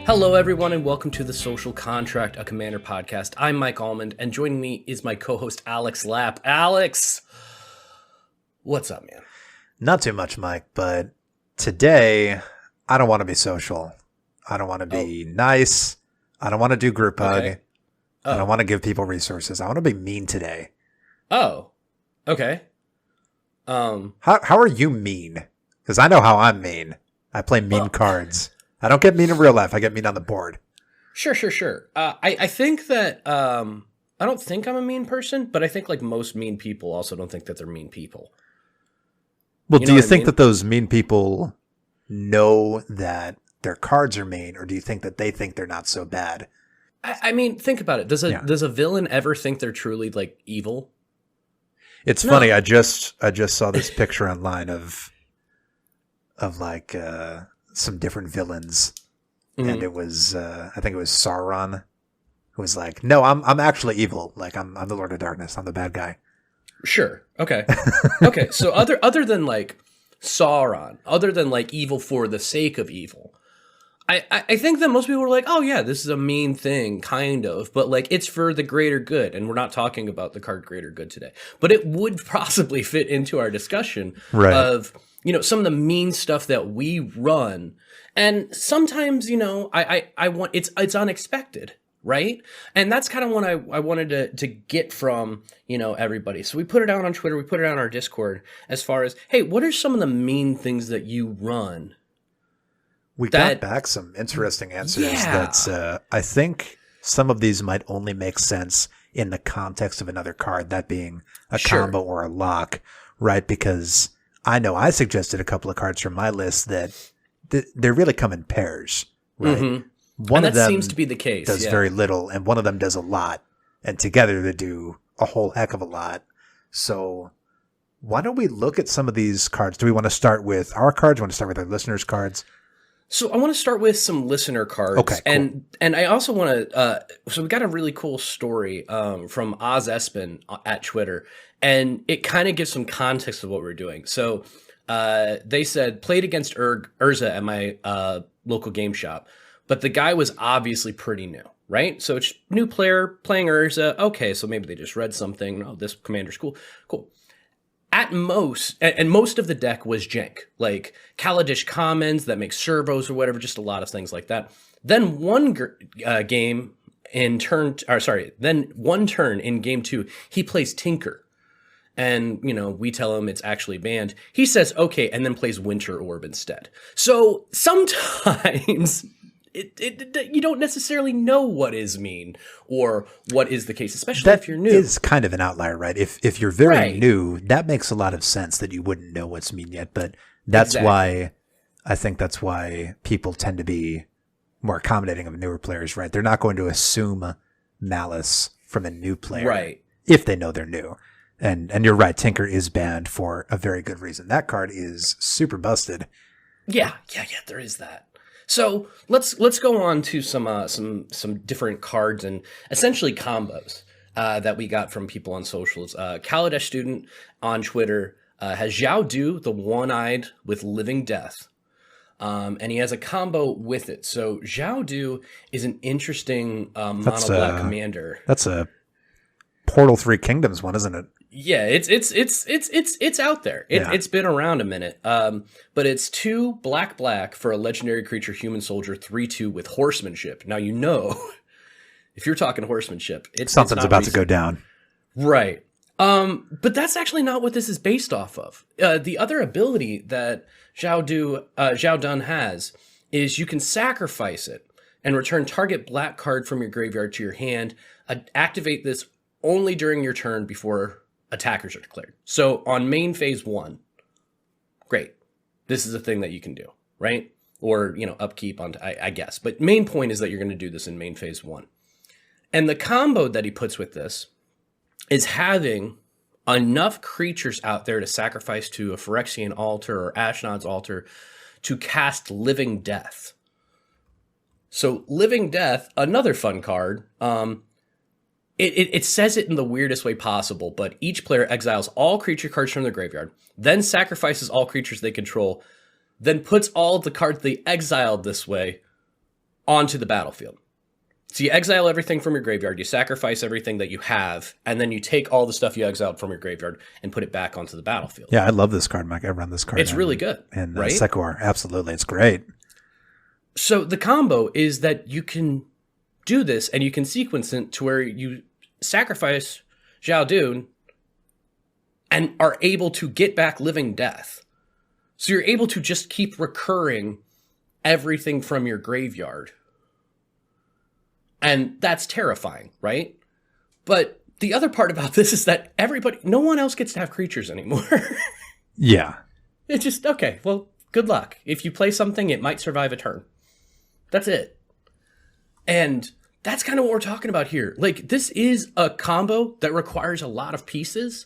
Hello, everyone, and welcome to the Social Contract, a Commander podcast. I'm Mike Almond, and joining me is my co-host Alex Lapp. Alex, what's up, man? Not too much, Mike, but today I don't want to be social. I don't want to be nice. I don't want to do group hug. Okay. I don't want to give people resources. I want to be mean today. Oh, okay. How are you mean? Because I know how I'm mean. I play mean cards. I don't get mean in real life. I get mean on the board. Sure. I think that I don't think I'm a mean person, but I think like most mean people also don't think that they're mean people. Well, You do know you what I think mean? that those mean people know that their cards are mean, or do you think that they think they're not so bad? I mean, think about it. Does a villain ever think they're truly like evil? It's No. funny. I just saw this picture online of like some different villains, and it was I think it was Sauron, who was like, "No, I'm actually evil. Like I'm the Lord of Darkness. I'm the bad guy." Sure. Okay. Okay. So other than like Sauron, other than like evil for the sake of evil, I think that most people are like, oh yeah, this is a mean thing, kind of, but like it's for the greater good, and we're not talking about the card greater good today. But it would possibly fit into our discussion Right. of, you know, some of the mean stuff that we run. And sometimes, you know, I want it's unexpected, right? And that's kind of what I wanted to get from, you know, everybody. So we put it out on Twitter, we put it out on our Discord as far as, hey, what are some of the mean things that you run? We That- got back some interesting answers. Yeah. That's I think some of these might only make sense in the context of another card, that being a Sure. combo or a lock, right? Because I know I suggested a couple of cards from my list that they really come in pairs, right? Mhm. One And of that them seems to be the case. does yeah. very little, and one of them does a lot, and together they do a whole heck of a lot. So why don't we look at some of these cards? Do we want to start with our cards? Do we want to start with our listeners' cards? So I want to start with some listener cards. Okay, cool. And I also want to, so we got a really cool story from Oz Espin at Twitter, and it kind of gives some context of what we're doing. So they said, played against Urza at my local game shop, but the guy was obviously pretty new, right? So it's new player playing Urza. Okay, so maybe they just read something. Oh, this commander's cool. Cool. At most, and most of the deck was jank, like Kaladesh Commons that make servos or whatever, just a lot of things like that. Then one game in then one turn in game 2, he plays Tinker. And, you know, we tell him it's actually banned. He says, okay, and then plays Winter Orb instead. So sometimes you don't necessarily know what is mean or what is the case, especially if you're new. That is kind of an outlier, right? If you're very Right. new, that makes a lot of sense that you wouldn't know what's mean yet. But that's Exactly. why I think that's why people tend to be more accommodating of newer players, right? They're not going to assume malice from a new player, Right. if they know they're new. And you're right, Tinker is banned for a very good reason. That card is super busted. Yeah, there is that. So let's go on to some different cards and essentially combos that we got from people on socials. Kaladesh Student on Twitter has Zhao Du, the one-eyed with Living Death, and he has a combo with it. So Zhao Du is an interesting mono-black commander. That's a Portal 3 Kingdoms one, isn't it? Yeah, it's out there. It's been around a minute. But it's 2 black for a legendary creature, human soldier, 3/2 with horsemanship. Now you know, if you're talking horsemanship, Something's it's not about to recent. go down. Right. But that's actually not what this is based off of. The other ability that Zhao Dun has is you can sacrifice it and return target black card from your graveyard to your hand. Activate this only during your turn before attackers are declared. So on main phase 1, great. This is a thing that you can do, right? Or, you know, upkeep on, I guess. But main point is that you're going to do this in main phase 1. And the combo that he puts with this is having enough creatures out there to sacrifice to a Phyrexian altar or Ashnod's altar to cast Living Death. So Living Death, another fun card. It says it in the weirdest way possible, but each player exiles all creature cards from their graveyard, then sacrifices all creatures they control, then puts all of the cards they exiled this way onto the battlefield. So you exile everything from your graveyard, you sacrifice everything that you have, and then you take all the stuff you exiled from your graveyard and put it back onto the battlefield. Yeah, I love this card, Mike. I run this card. It's really good, and right? Sekor, absolutely. It's great. So the combo is that you can do this and you can sequence it to where you sacrifice Zhao Dun and are able to get back Living Death. So you're able to just keep recurring everything from your graveyard. And that's terrifying, right? But the other part about this is that no one else gets to have creatures anymore. Yeah. It's just, okay, well, good luck. If you play something, it might survive a turn. That's it. And that's kind of what we're talking about here. Like, this is a combo that requires a lot of pieces,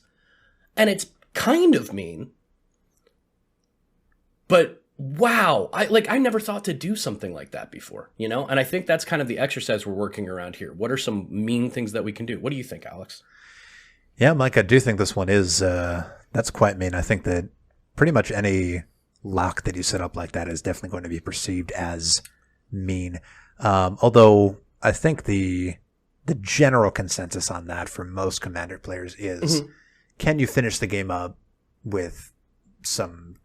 and it's kind of mean. But wow, I never thought to do something like that before, you know? And I think that's kind of the exercise we're working around here. What are some mean things that we can do? What do you think, Alex? Yeah, Mike, I do think this one is, that's quite mean. I think that pretty much any lock that you set up like that is definitely going to be perceived as mean. Although I think the general consensus on that for most Commander players is, can you finish the game up with some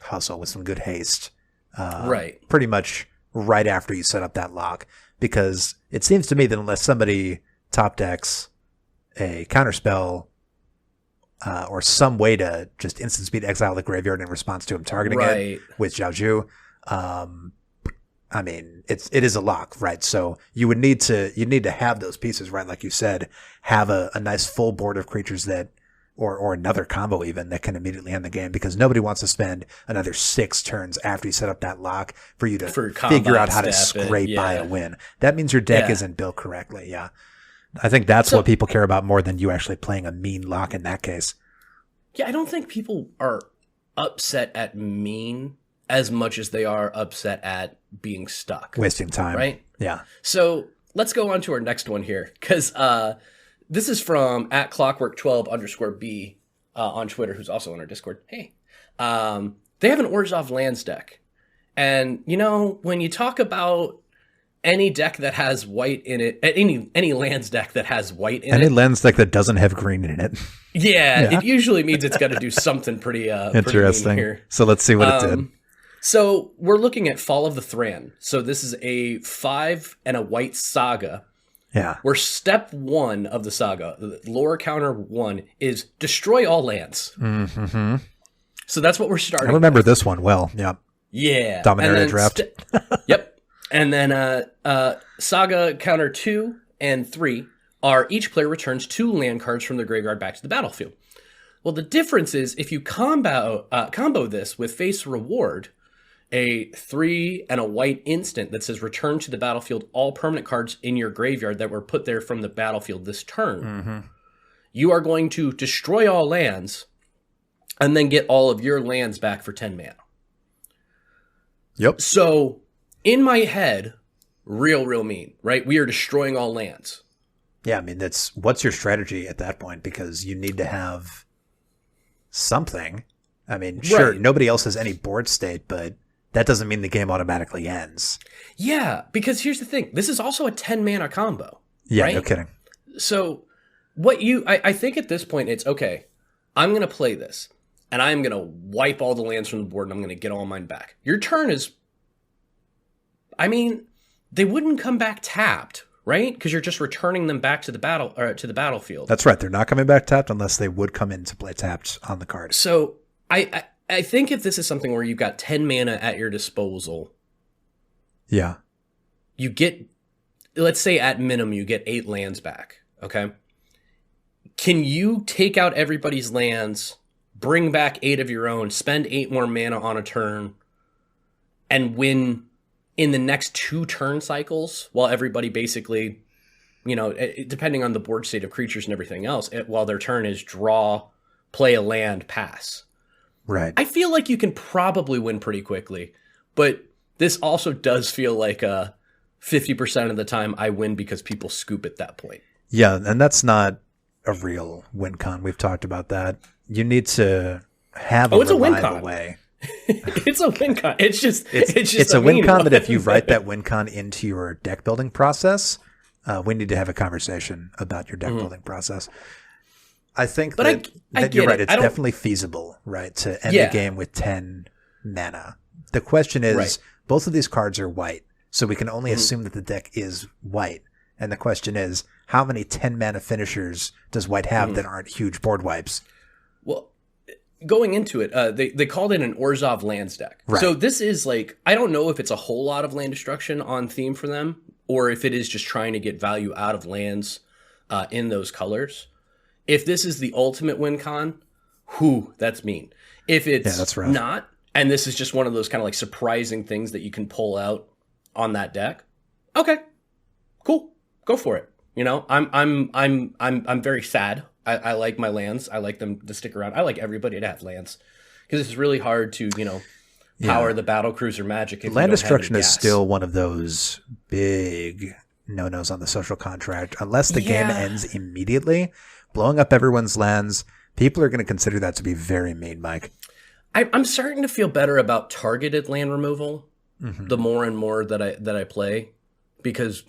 hustle, with some good haste, Right. pretty much right after you set up that lock? Because it seems to me that unless somebody top decks a counterspell or some way to just instant speed exile the graveyard in response to him targeting it with Zhao Zhu, I mean, it is a lock, right? So you need to have those pieces, right? Like you said, have a nice full board of creatures that, or another combo even that can immediately end the game, because nobody wants to spend another 6 turns after you set up that lock for you to figure out how to scrape by a win. That means your deck isn't built correctly. Yeah. I think that's what people care about more than you actually playing a mean lock in that case. Yeah, I don't think people are upset at mean as much as they are upset at being stuck. Wasting time. Right? Yeah. So let's go on to our next one here, because this is from @clockwork12_B on Twitter, who's also on our Discord. Hey. They have an Orzhov lands deck. And, you know, when you talk about any deck that has white in it, any lands deck that has white in it. Any lands deck that doesn't have green in it. Yeah, it usually means it's got to do something pretty interesting. Pretty mean here. So let's see what it did. So we're looking at Fall of the Thran. So this is a 5 and a white saga. Yeah. Where step 1 of the saga, the lore counter 1, is destroy all lands. Mm-hmm. So that's what we're starting. I remember this one well. Yeah. Yeah. Dominaria draft. Yep. And then saga counter 2 and 3 are each player returns 2 land cards from their graveyard back to the battlefield. Well, the difference is if you combo this with face reward, a 3 and a white instant that says return to the battlefield all permanent cards in your graveyard that were put there from the battlefield this turn. You are going to destroy all lands and then get all of your lands back for 10 mana. Yep. So in my head, real mean, right? We are destroying all lands. Yeah, I mean, what's your strategy at that point? Because you need to have something. I mean, sure, nobody else has any board state, but that doesn't mean the game automatically ends. Yeah, because here's the thing. This is also a 10 mana combo. Yeah, right? No kidding. So I think at this point it's, okay, I'm going to play this, and I'm going to wipe all the lands from the board, and I'm going to get all mine back. Your turn is, I mean, they wouldn't come back tapped, right? Because you're just returning them back to the battlefield. That's right. They're not coming back tapped unless they would come into play tapped on the card. So I think if this is something where you've got 10 mana at your disposal, yeah, you get, let's say at minimum, you get 8 lands back. Okay. Can you take out everybody's lands, bring back 8 of your own, spend 8 more mana on a turn, and win in the next 2 turn cycles while everybody basically, you know, depending on the board state of creatures and everything else, while their turn is draw, play a land, pass. Right. I feel like you can probably win pretty quickly, but this also does feel like 50% of the time I win because people scoop at that point. Yeah, and that's not a real win con. We've talked about that. You need to have a reliable way. It's a win con. It's just It's a win con that if you write that win con into your deck building process, we need to have a conversation about your deck building process. I think that you're right. It's definitely feasible, right, to end the game with 10 mana. The question is, both of these cards are white, so we can only assume that the deck is white. And the question is, how many 10 mana finishers does white have that aren't huge board wipes? Well, going into it, they called it an Orzhov lands deck. Right. So this is like, I don't know if it's a whole lot of land destruction on theme for them, or if it is just trying to get value out of lands in those colors. If this is the ultimate win con, that's mean. If it's that's rough. not, and this is just one of those kind of like surprising things that you can pull out on that deck, okay, cool, go for it. You know, I'm very sad. I like my lands. I like them to stick around. I like everybody to have lands because it's really hard to, power the battle cruiser magic. If land destruction is still one of those big no-nos on the social contract. Unless the game ends immediately, blowing up everyone's lands, people are going to consider that to be very mean, Mike. I'm starting to feel better about targeted land removal the more and more that I play, because,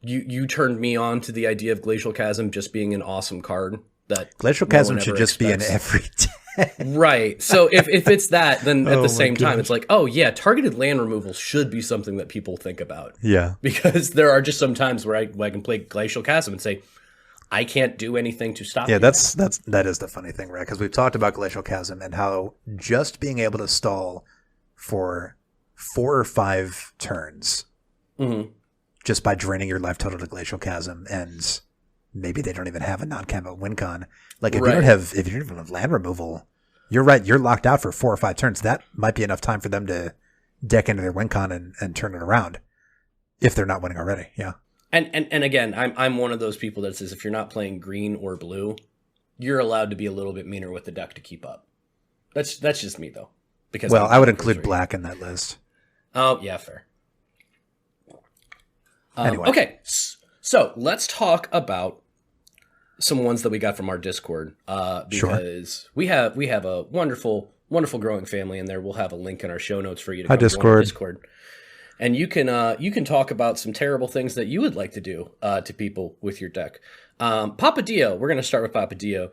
you turned me on to the idea of Glacial Chasm just being an awesome card. That Glacial Chasm should just be in every deck. Right. So if it's that, then at the same time, it's like, oh yeah, targeted land removal should be something that people think about. Yeah. Because there are just some times where I can play Glacial Chasm and say, I can't do anything to stop you. That is the funny thing, right? Because we've talked about Glacial Chasm and how just being able to stall for 4 or 5 turns just by draining your life total to Glacial Chasm, and maybe they don't even have a non-combat win con. Like if you don't have land removal, you're right, you're locked out for 4 or 5 turns. That might be enough time for them to deck into their win con and turn it around if they're not winning already. Yeah. And again, I'm one of those people that says if you're not playing green or blue, you're allowed to be a little bit meaner with the deck to keep up. That's just me though. Because I would include black in that list. Oh yeah, fair. Anyway. Okay, so let's talk about some ones that we got from our Discord, because we have a wonderful growing family in there. We'll have a link in our show notes for you to come join our Discord. And you can talk about some terrible things that you would like to do to people with your deck. Papa Dio, we're going to start with Papa Dio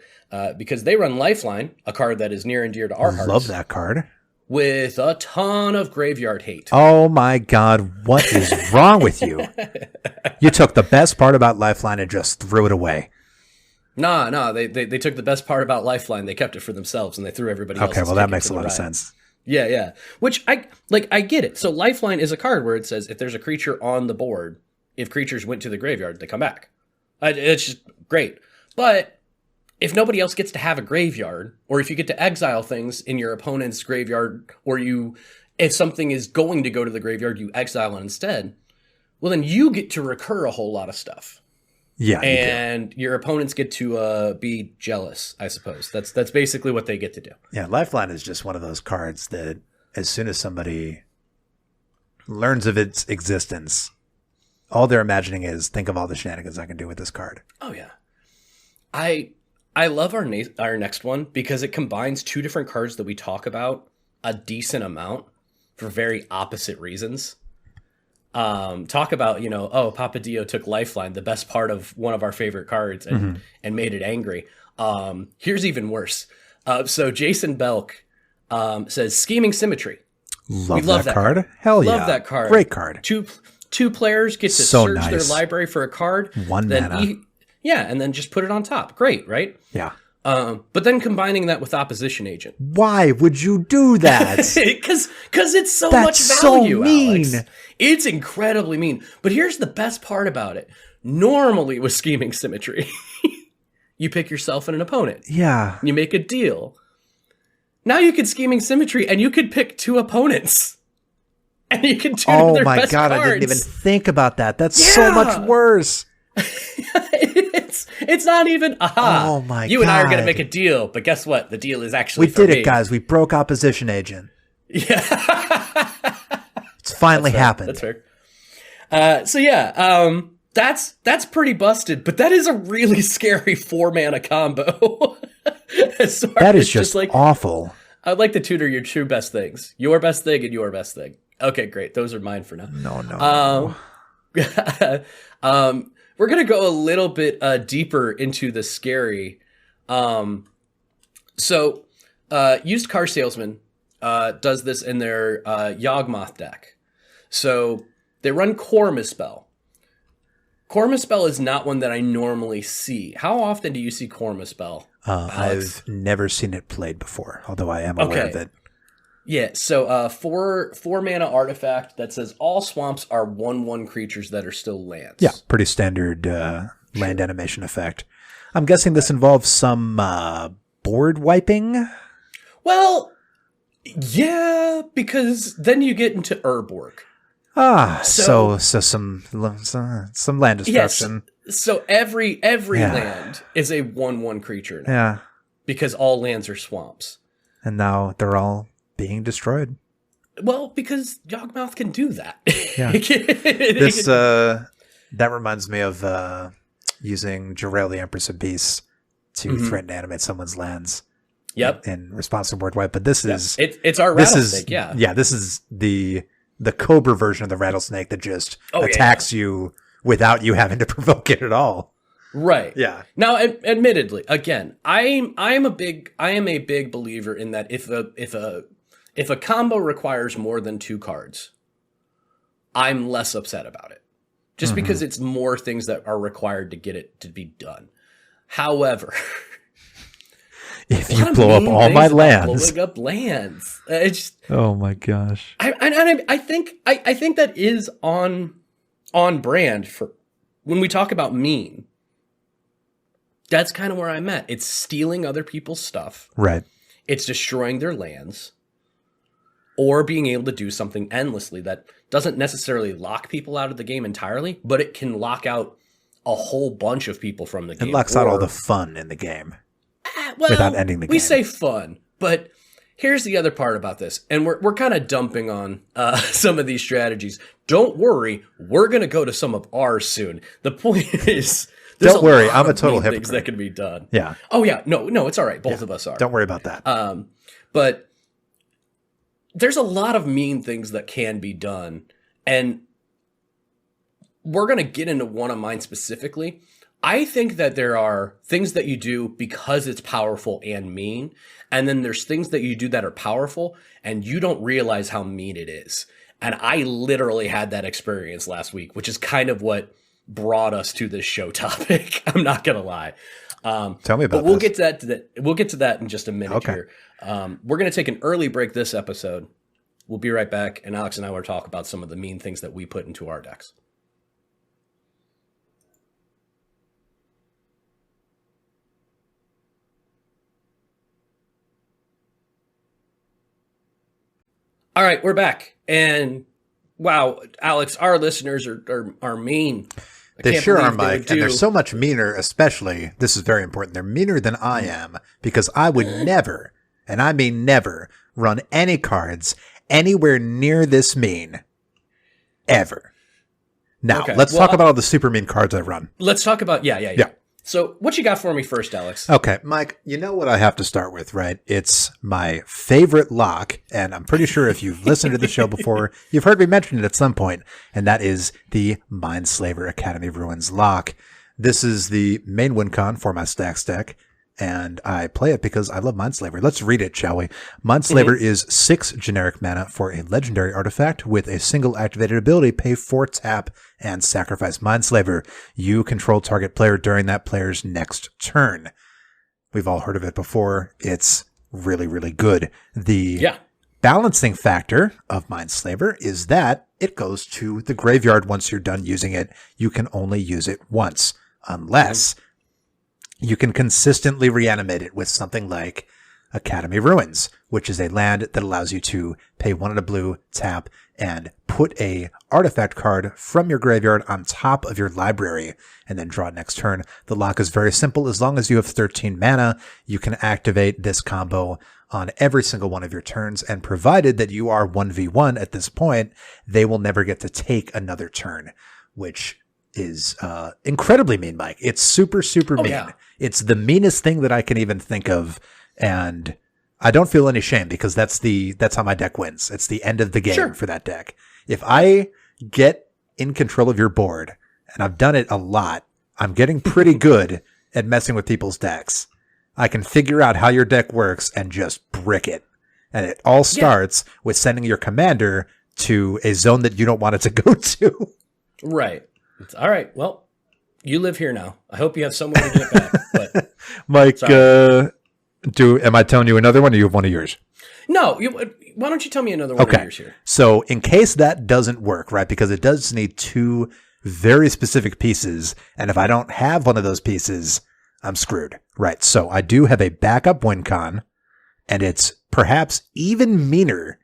because they run Lifeline, a card that is near and dear to our hearts. Love that card. With a ton of graveyard hate. Oh my God, what is wrong with you? You took the best part about Lifeline and just threw it away. No, they took the best part about Lifeline, they kept it for themselves, and they threw everybody else. Okay, well that makes a lot of sense. Yeah. Which I get it. So Lifeline is a card where it says if there's a creature on the board, if creatures went to the graveyard, they come back. It's just great. But if nobody else gets to have a graveyard, or if you get to exile things in your opponent's graveyard, or if something is going to go to the graveyard, you exile it instead, well then you get to recur a whole lot of stuff. Yeah. And your opponents get to be jealous, I suppose. That's basically what they get to do. Yeah, Lifeline is just one of those cards that as soon as somebody learns of its existence, all they're imagining is, think of all the shenanigans I can do with this card. Oh, yeah. I love our next one because it combines 2 different cards that we talk about a decent amount for very opposite reasons. Talk about, Papa Dio took Lifeline, the best part of one of our favorite cards, and made it angry. Here's even worse. So Jason Belk says Scheming Symmetry. Love that card. Hell yeah. Love that card. Great card. Two players get to search their library for a card. 1 mana. And then just put it on top. Great, right? Yeah. But then combining that with Opposition Agent. Why would you do that? Because it's so That's much value, so mean. Alex. It's incredibly mean. But here's the best part about it. Normally with Scheming Symmetry, you pick yourself and an opponent. Yeah. You make a deal. Now you could Scheming Symmetry and you could pick 2 opponents. And you can do their best cards. I didn't even think about that. That's so much worse. It's not even Oh my God. You and I are going to make a deal, but guess what? The deal is actually we did it, guys. We broke Opposition Agent. Yeah. It's finally happened. That's fair. That's pretty busted, but that is a really scary 4 mana combo. That is just like awful. I'd like to tutor your two best things. Your best thing and your best thing. Okay, great. Those are mine for now. No. We're going to go a little bit deeper into the scary. Used car salesman does this in their Yawgmoth deck. So they run Core Misspell. Core Misspell is not one that I normally see. How often do you see Core Misspell? I've never seen it played before, although I am aware of it. Yeah, so four mana artifact that says all swamps are 1/1 creatures that are still lands. Yeah, pretty standard land animation effect. I'm guessing this involves some board wiping. Well, yeah, because then you get into Urborg. So some land destruction. Yes, so every land is a 1/1 creature now. Yeah. Because all lands are swamps. And now they're all being destroyed. Well, because Yawgmoth can do that. Yeah. That reminds me of using Jarrell the Empress of Beasts to threaten to animate someone's lands. Yep. In response to board wipe. But this is it's our rattlesnake, yeah. Yeah, this is the Cobra version of the rattlesnake that just attacks you without you having to provoke it at all. Right. Yeah. Now, admittedly, again, I am a big believer in that if a combo requires more than 2 cards, I'm less upset about it. Just because it's more things that are required to get it to be done. However, if you blow up all my lands, blowing up lands, it's just, oh my gosh. I think that is on brand for when we talk about mean. That's kind of where I'm at. It's stealing other people's stuff. Right. It's destroying their lands. Or being able to do something endlessly that doesn't necessarily lock people out of the game entirely, but it can lock out a whole bunch of people from the game. It locks out all the fun in the game without ending the game. We say fun, but here's the other part about this. And we're kind of dumping on some of these strategies. Don't worry. We're going to go to some of ours soon. The point is... Don't worry, I'm a total hypocrite. Things that can be done. Yeah. Oh yeah, no, it's all right. Both of us are. Don't worry about that. But there's a lot of mean things that can be done, and we're gonna get into one of mine specifically. I think that there are things that you do because it's powerful and mean, and then there's things that you do that are powerful and you don't realize how mean it is. And I literally had that experience last week, which is kind of what brought us to this show topic. I'm not gonna lie. Tell me about. But we'll get to that. We'll get to that in just a minute here. We're gonna take an early break this episode. We'll be right back, and Alex and I will talk about some of the mean things that we put into our decks. All right, we're back, and wow, Alex, our listeners are mean. They sure are, Mike, and they're so much meaner, especially, this is very important, they're meaner than I am, because I would never, and I mean never, run any cards anywhere near this mean, ever. Now, let's talk about all the super mean cards I run. Let's talk about, yeah. So, what you got for me first, Alex? Okay, Mike, you know what I have to start with, right? It's my favorite lock, and I'm pretty sure if you've listened to the show before, you've heard me mention it at some point, and that is the Mindslaver Academy of Ruins lock. This is the main win con for my Stacks deck, and I play it because I love Mindslaver. Let's read it, shall we? Mindslaver is 6 generic mana for a legendary artifact with a single activated ability. Pay 4 tap and sacrifice Mindslaver. You control target player during that player's next turn. We've all heard of it before. It's really, really good. The balancing factor of Mindslaver is that it goes to the graveyard once you're done using it. You can only use it once, unless you can consistently reanimate it with something like Academy of Ruins, which is a land that allows you to pay 1 and a blue, tap, and put a artifact card from your graveyard on top of your library and then draw it next turn. The lock is very simple. As long as you have 13 mana, you can activate this combo on every single one of your turns, and provided that you are 1v1 at this point, they will never get to take another turn, which is incredibly mean, Mike. It's super, super mean. Yeah. It's the meanest thing that I can even think of, and I don't feel any shame because that's how my deck wins. It's the end of the game Sure. for that deck. If I get in control of your board, and I've done it a lot, I'm getting pretty good at messing with people's decks. I can figure out how your deck works and just brick it. And it all starts with sending your commander to a zone that you don't want it to go to. Right. All right. Well, you live here now. I hope you have somewhere to get back. But Mike, am I telling you another one or you have one of yours? no, why don't you tell me another one of yours here? So in case that doesn't work, right, because it does need two very specific pieces, and if I don't have one of those pieces, I'm screwed. Right. So I do have a backup win con, and it's perhaps even meaner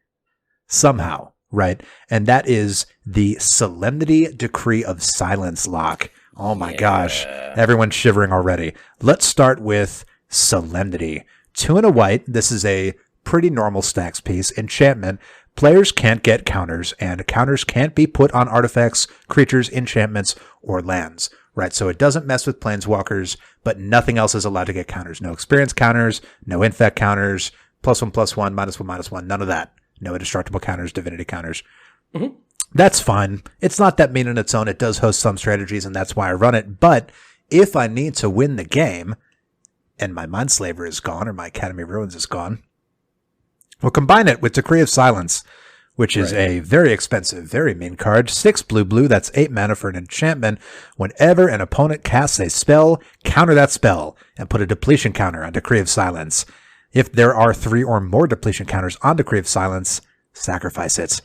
somehow, right? And that is the Solemnity Decree of Silence lock. Oh my gosh. Everyone's shivering already. Let's start with Solemnity. 2 and a white. This is a pretty normal stacks piece. Enchantment. Players can't get counters, and counters can't be put on artifacts, creatures, enchantments, or lands. Right, so it doesn't mess with planeswalkers, but nothing else is allowed to get counters. No experience counters, no infect counters, +1/+1, -1/-1, none of that. No indestructible counters, divinity counters. Mm-hmm. That's fine. It's not that mean on its own. It does host some strategies, and that's why I run it. But if I need to win the game, and my Mindslaver is gone, or my Academy of Ruins is gone, we'll combine it with Decree of Silence, which is a very expensive, very mean card. 6 blue, that's 8 mana for an enchantment. Whenever an opponent casts a spell, counter that spell, and put a depletion counter on Decree of Silence. If there are 3 or more depletion counters on Decree of Silence, sacrifice it.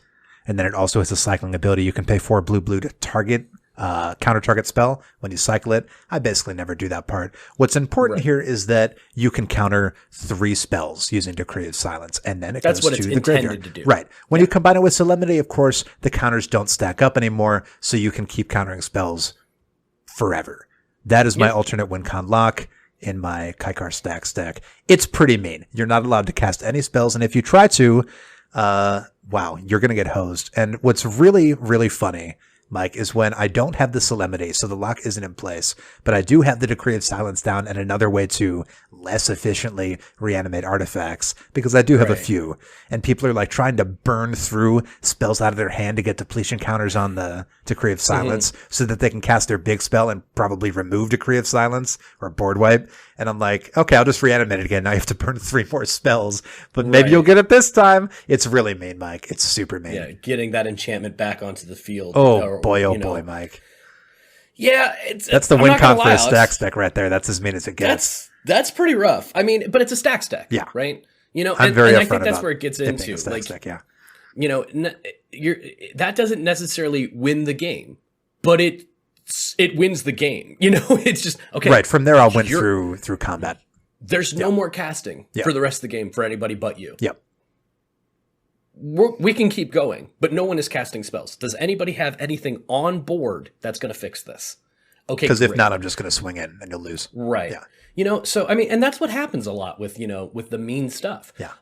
And then it also has a cycling ability. You can pay 4 blue to target counter target spell when you cycle it. I basically never do that part. What's important here is that you can counter 3 spells using Decree of Silence, and then it goes to the graveyard. To do. Right. When you combine it with Solemnity, of course, the counters don't stack up anymore, so you can keep countering spells forever. That is my alternate win con lock in my Kaikar Stacks deck. It's pretty mean. You're not allowed to cast any spells, and if you try to, wow, you're going to get hosed. And what's really, really funny, Mike, is when I don't have the Solemnity, so the lock isn't in place, but I do have the Decree of Silence down and another way to less efficiently reanimate artifacts, because I do have a few, and people are like trying to burn through spells out of their hand to get depletion counters on the Decree of Silence so that they can cast their big spell and probably remove Decree of Silence or board wipe. And I'm like, okay, I'll just reanimate it again. Now you have to burn 3 more spells, but maybe you'll get it this time. It's really mean, Mike. It's super mean. Yeah, getting that enchantment back onto the field. Oh boy, Mike. Yeah, that's the win con for a stacks deck right there. That's as mean as it gets. That's pretty rough. I mean, but it's a stacks deck, right? You know, I'm very and I upfront think that's about where it gets into like, deck, you know, that doesn't necessarily win the game, but it wins the game. You know, it's just okay. Right from there, I'll win through combat. There's no more casting for the rest of the game for anybody but you. Yep. We can keep going, but no one is casting spells. Does anybody have anything on board that's going to fix this? Okay, because if not, I'm just going to swing in and you'll lose. Right. Yeah. You know, so I mean, and that's what happens a lot with, you know, with the mean stuff. Yeah.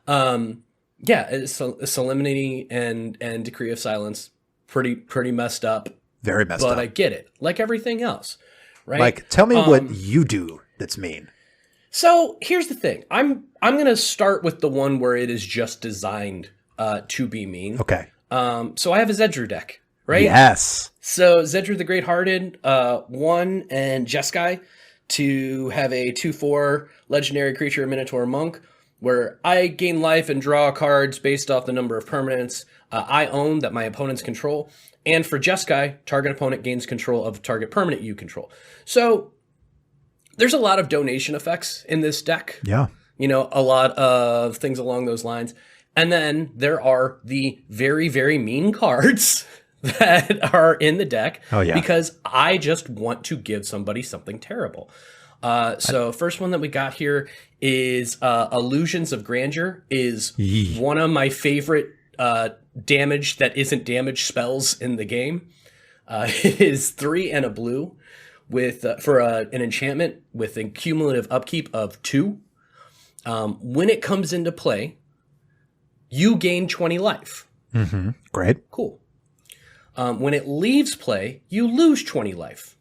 Solemnity and Decree of Silence, pretty messed up. Very messed up. But I get it, like everything else, right? Mike, tell me what you do that's mean. So here's the thing. I'm going to start with the one where it is just designed to be mean. Okay. So I have a Zedruu deck, right? Yes. So Zedruu the Great-Hearted, 1 and Jeskai to have a 2/4 legendary creature, Minotaur Monk, where I gain life and draw cards based off the number of permanents I own that my opponents control. And for Jeskai, target opponent gains control of target permanent you control. So there's a lot of donation effects in this deck. Yeah. You know, a lot of things along those lines. And then there are the very, very mean cards that are in the deck because I just want to give somebody something terrible. So first one that we got here is Illusions of Grandeur is one of my favorite damage that isn't damage spells in the game. It is 3 and a blue with for an enchantment with a cumulative upkeep of 2. When it comes into play, you gain 20 life. Mm-hmm. Great. Cool. When it leaves play, you lose 20 life.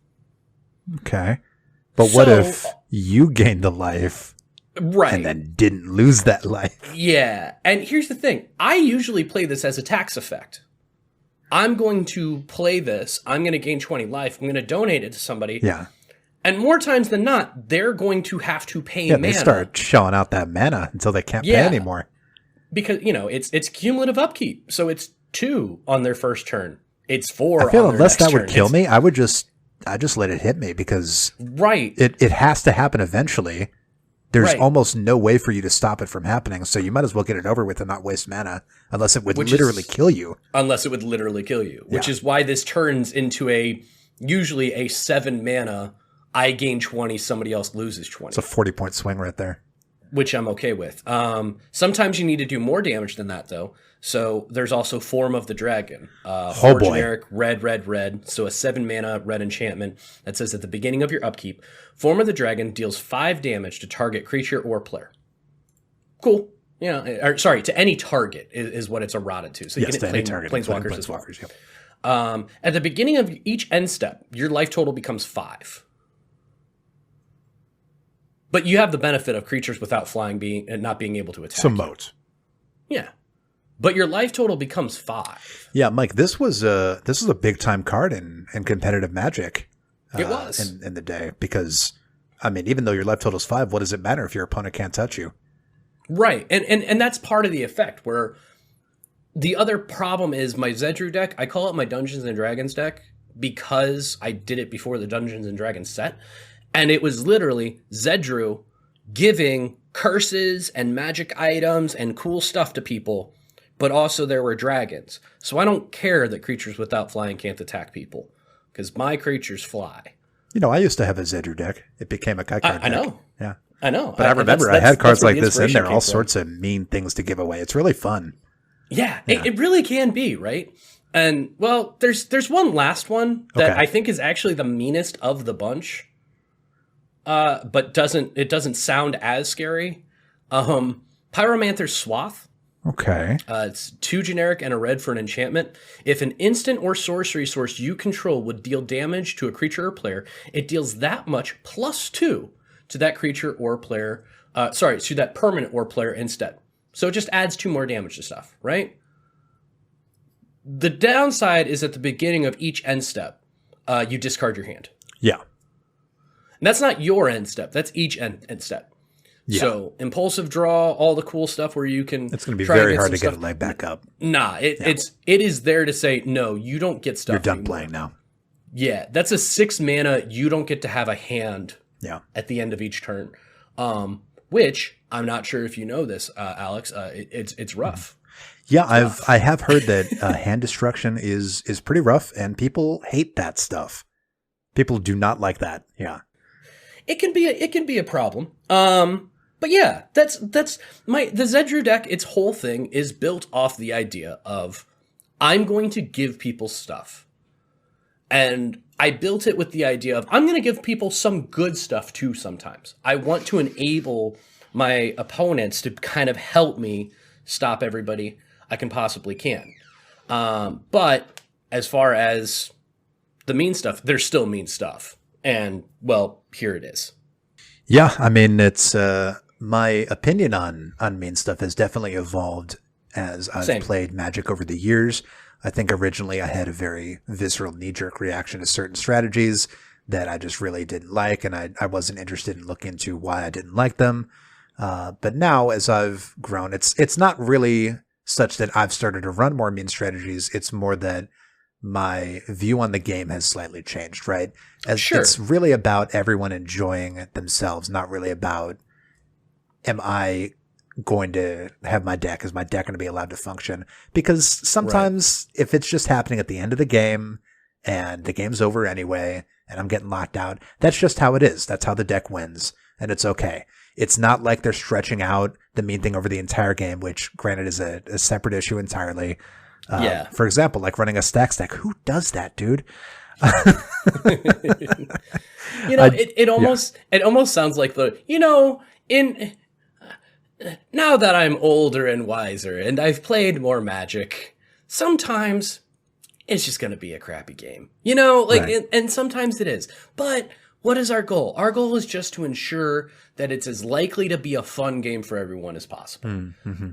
Okay. But what if you gain the life Right. and then didn't lose that life. Yeah. And here's the thing. I usually play this as a tax effect. I'm going to play this. I'm going to gain 20 life. I'm going to donate it to somebody. Yeah. And more times than not, they're going to have to pay mana. They start shelling out that mana until they can't pay anymore. Because, it's cumulative upkeep. So it's 2 on their first turn. It's 4 I feel on their unless next that turn. would kill me, I just let it hit me because it has to happen eventually. There's almost no way for you to stop it from happening, so you might as well get it over with and not waste mana, unless it would literally kill you. Unless it would literally kill you, which is why this turns into usually a 7 mana, I gain 20, somebody else loses 20. It's a 40-point swing right there. Which I'm okay with. Sometimes you need to do more damage than that, though. So there's also Form of the Dragon. Generic, red. So a 7 mana red enchantment that says at the beginning of your upkeep, Form of the Dragon deals 5 damage to target creature or player. Cool. To any target is what it's eroded to. So you can hit planeswalkers as well. Yep. At the beginning of each end step, your life total becomes 5. But you have the benefit of creatures without flying not being able to attack. Some modes. Yeah. But your life total becomes 5. Yeah, Mike, this was a big time card in competitive Magic. It was in the day because, I mean, even though your life total is 5, what does it matter if your opponent can't touch you? Right, and that's part of the effect. Where the other problem is my Zedru deck. I call it my Dungeons and Dragons deck because I did it before the Dungeons and Dragons set, and it was literally Zedru giving curses and magic items and cool stuff to people. But also there were dragons. So I don't care that creatures without flying can't attack people. Because my creatures fly. I used to have a Zedru deck. It became a Kai card deck. I know. Yeah. I know. But I remember I had cards like this in there, all sorts of mean things to give away. It's really fun. Yeah. It really can be, right? And, well, there's one last one that I think is actually the meanest of the bunch. But it doesn't sound as scary. Pyromancer's Swath. Okay. It's 2 generic and a red for an enchantment. If an instant or sorcery source you control would deal damage to a creature or player, it deals that much plus 2 to that creature or player. To that permanent or player instead. So it just adds 2 more damage to stuff, right? The downside is at the beginning of each end step, you discard your hand. Yeah. And that's not your end step. That's each end step. Yeah. So impulsive draw, all the cool stuff where you can. It's going to be very hard to get it laid back up. Nah, it is there to say no. You don't get stuff. You're done anymore. playing now. Yeah, that's a 6 mana. You don't get to have a hand. Yeah. At the end of each turn, which I'm not sure if you know this, Alex. It's rough. Yeah, I have heard that hand destruction is pretty rough, and people hate that stuff. People do not like that. Yeah. It can be a problem. But yeah, that's the Zedru deck. Its whole thing is built off the idea of I'm going to give people stuff, and I built it with the idea of I'm going to give people some good stuff too. Sometimes I want to enable my opponents to kind of help me stop everybody I can possibly can. But as far as the mean stuff, there's still mean stuff, and well, here it is. Yeah, I mean, it's my opinion on mean stuff has definitely evolved as I've played Magic over the years. I think originally I had a very visceral knee-jerk reaction to certain strategies that I just really didn't like, and I wasn't interested in looking into why I didn't like them. But now, as I've grown, it's not really such that I've started to run more mean strategies. It's more that my view on the game has slightly changed, right? It's really about everyone enjoying themselves, not really about am I going to have my deck? Is my deck going to be allowed to function? Because sometimes if it's just happening at the end of the game and the game's over anyway and I'm getting locked out, that's just how it is. That's how the deck wins, and it's okay. It's not like they're stretching out the mean thing over the entire game, which granted is a separate issue entirely. For example, like running a stack. Who does that, dude? It almost sounds like now that I'm older and wiser and I've played more Magic, sometimes it's just going to be a crappy game, and sometimes it is. But what is our goal? Our goal is just to ensure that it's as likely to be a fun game for everyone as possible. Mm-hmm.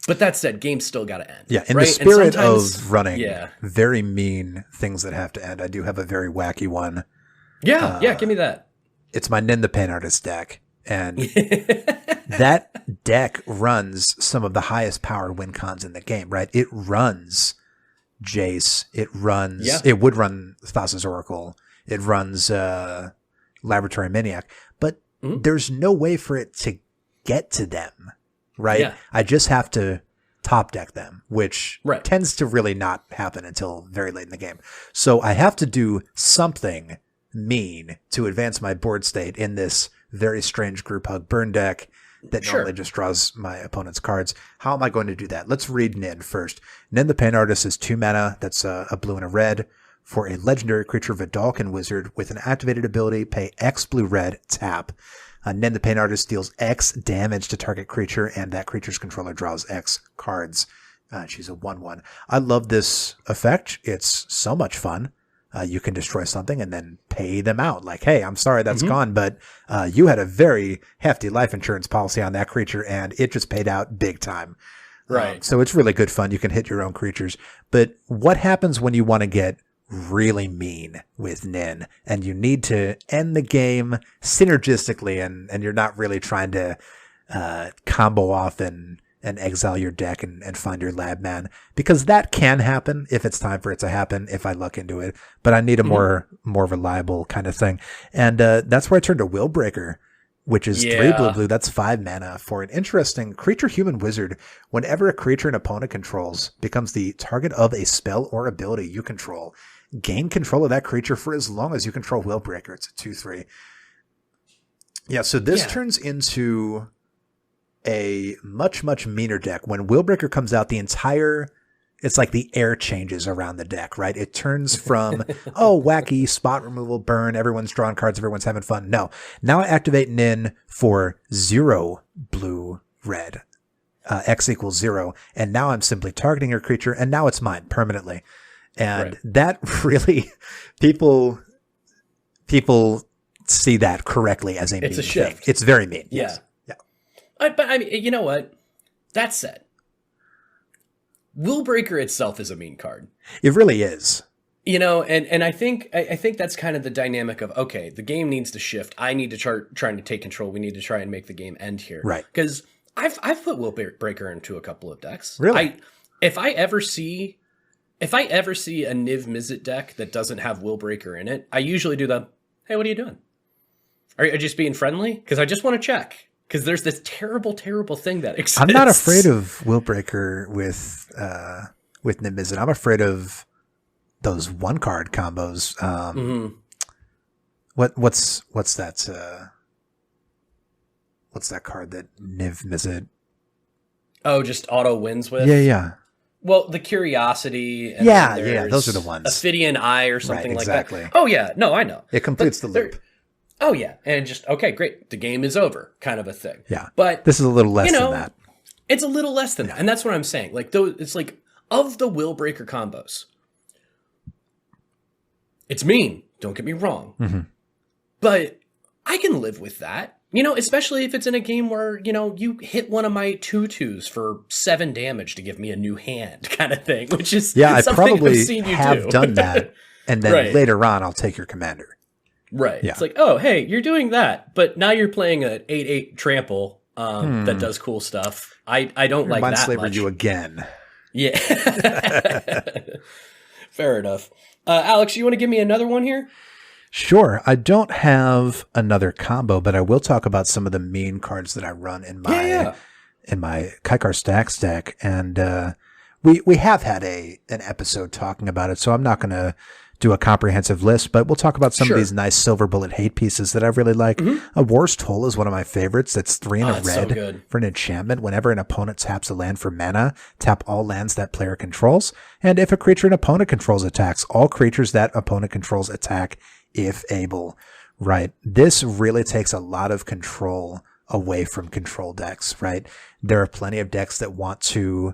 But that said, games still got to end. Yeah, in right? the spirit of running very mean things that have to end, I do have a very wacky one. Yeah, give me that. It's my Nin the Pain Artist deck. And that deck runs some of the highest powered win cons in the game, right? It runs Jace. It would run Thassa's Oracle. It runs Laboratory Maniac. But there's no way for it to get to them, right? Yeah. I just have to top deck them, which tends to really not happen until very late in the game. So I have to do something mean to advance my board state in this very strange group hug burn deck that normally just draws my opponent's cards. How am I going to do that? Let's read Nin first. Nin the Pain Artist is 2 mana. That's a blue and a red. For a legendary creature, Vidalcan Wizard with an activated ability, pay X blue-red, tap. Nin the Pain Artist deals X damage to target creature, and that creature's controller draws X cards. She's a 1/1. I love this effect. It's so much fun. You can destroy something and then pay them out. Like, hey, I'm sorry that's gone, but you had a very hefty life insurance policy on that creature, and it just paid out big time. Right. So it's really good fun. You can hit your own creatures. But what happens when you want to get really mean with Nin and you need to end the game synergistically and you're not really trying to combo off and exile your deck and find your lab man, because that can happen if it's time for it to happen, if I look into it, but I need a more reliable kind of thing. And that's where I turn to Willbreaker, which is 3 blue. That's 5 mana for an interesting creature human wizard. Whenever a creature an opponent controls becomes the target of a spell or ability you control, gain control of that creature for as long as you control Willbreaker. It's a 2/3. Yeah, so this turns into a much, much meaner deck. When Willbreaker comes out, it's like the air changes around the deck, right? It turns from, wacky spot removal burn, everyone's drawing cards, everyone's having fun. No, now I activate Nin for 0 blue red, X equals 0. And now I'm simply targeting your creature, and now it's mine permanently. And that really, people see that correctly as a mean thing. It's very mean. Yeah. Yes. But I mean, you know what? That said, Willbreaker itself is a mean card. It really is. You know, and I think that's kind of the dynamic of, okay, the game needs to shift. I need to trying to take control. We need to try and make the game end here. Right. Because I've put Willbreaker into a couple of decks. Really? If I ever see a Niv Mizzet deck that doesn't have Willbreaker in it, I usually do the, hey, what are you doing? Are you just being friendly? Because I just want to check. Because there's this terrible, terrible thing that exists. I'm not afraid of Willbreaker with Niv Mizzet. I'm afraid of those 1-card combos. What's that? What's that card that Niv Mizzet? Oh, just auto wins with? Yeah. Well, the Curiosity. And those are the ones. Ophidian Eye or something like exactly. that. Oh, yeah. No, I know. It completes the loop. Oh, yeah. And just, okay, great. The game is over kind of a thing. Yeah. But this is a little less than that. It's a little less than that. And that's what I'm saying. Like, it's like, of the Willbreaker combos, it's mean. Don't get me wrong. Mm-hmm. But I can live with that. You know, especially if it's in a game where, you know, you hit one of my 2/2s for 7 damage to give me a new hand kind of thing, which is I something probably I've seen you have do. done that. And then later on, I'll take your commander. Right. Yeah. It's like, oh, hey, you're doing that, but now you're playing an 8/8 trample that does cool stuff. I don't like that Mindslaver much. you again. Yeah. Fair enough. Alex, you want to give me another one here? Sure. I don't have another combo, but I will talk about some of the mean cards that I run in my Kaikar Stacks deck. And we have had an episode talking about it, so I'm not going to do a comprehensive list, but we'll talk about some of these nice silver bullet hate pieces that I really like. A War's Toll is one of my favorites. That's 3 and a red for an enchantment. Whenever an opponent taps a land for mana, tap all lands that player controls. And if a creature an opponent controls attacks, all creatures that opponent controls attack if able. Right. This really takes a lot of control away from control decks, right? There are plenty of decks that want to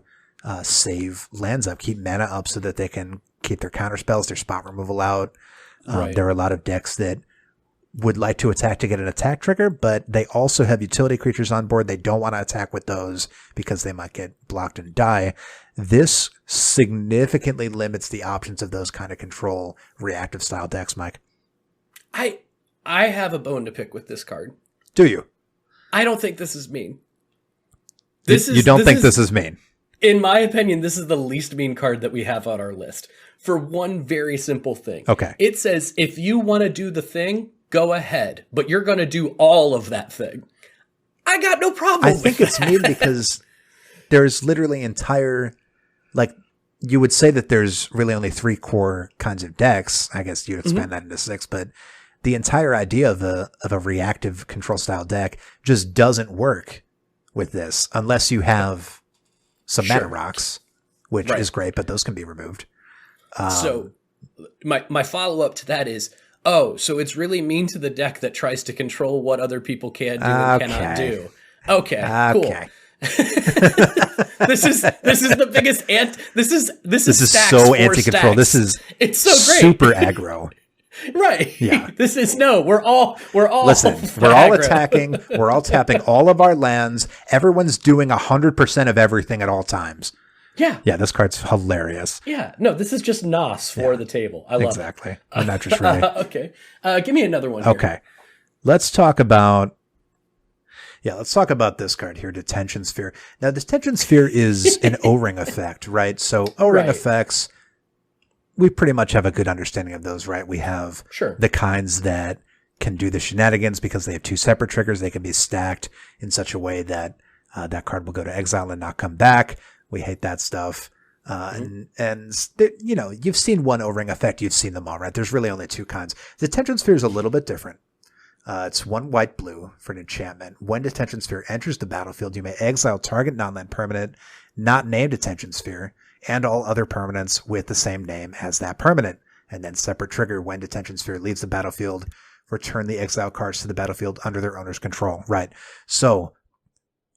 save lands up, keep mana up so that they can keep their counter spells, their spot removal out. There are a lot of decks that would like to attack to get an attack trigger, but they also have utility creatures on board. They don't want to attack with those because they might get blocked and die. This significantly limits the options of those kind of control reactive style decks, Mike. I have a bone to pick with this card. Do you? I don't think this is mean. You don't think this is mean? In my opinion, this is the least mean card that we have on our list for one very simple thing. Okay. It says, if you want to do the thing, go ahead, but you're going to do all of that thing. I got no problem with that. I think it's mean because there's literally entire, like, you would say that there's really only 3 core kinds of decks. I guess you'd expand that into 6, but the entire idea of a reactive control style deck just doesn't work with this unless you have some mana rocks, which is great, but those can be removed. So my follow-up to that is, so it's really mean to the deck that tries to control what other people can do and cannot do. Okay, cool. This is the biggest this is so anti-control. It's so great. Super aggro. Right. Yeah. We're all listen, we're all attacking, we're all tapping all of our lands. Everyone's doing 100% of everything at all times. Yeah. Yeah, this card's hilarious. Yeah. No, this is just NOS for the table. I love exactly. I'm not just ready. Okay. Give me another one here. Okay. Let's talk about this card here, Detention Sphere. Now, Detention Sphere is an O-ring effect, right? So O-ring effects, we pretty much have a good understanding of those, right? We have the kinds that can do the shenanigans because they have 2 separate triggers. They can be stacked in such a way that that card will go to exile and not come back. We hate that stuff. And you know, you've seen one O-ring effect. You've seen them all, right? There's really only 2 kinds. Detention Sphere is a little bit different. It's 1 white-blue for an enchantment. When Detention Sphere enters the battlefield, you may exile target non-land permanent not named Detention Sphere and all other permanents with the same name as that permanent. And then separate trigger, when Detention Sphere leaves the battlefield, return the exile cards to the battlefield under their owner's control. Right. So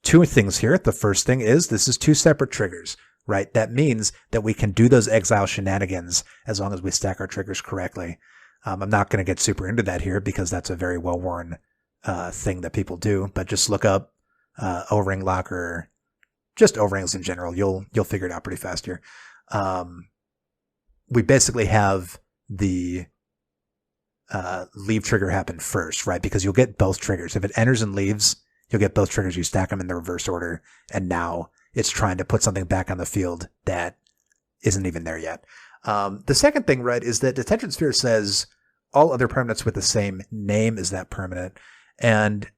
2 things here. The first thing is this is 2 separate triggers, right? That means that we can do those exile shenanigans as long as we stack our triggers correctly. I'm not going to get super into that here because that's a very well-worn thing that people do, but just look up O-ring locker, just O-rings in general. You'll figure it out pretty fast here. We basically have the leave trigger happen first, right? Because you'll get both triggers. If it enters and leaves, you'll get both triggers. You stack them in the reverse order, and now it's trying to put something back on the field that isn't even there yet. The second thing, right, is that Detention Sphere says all other permanents with the same name as that permanent, and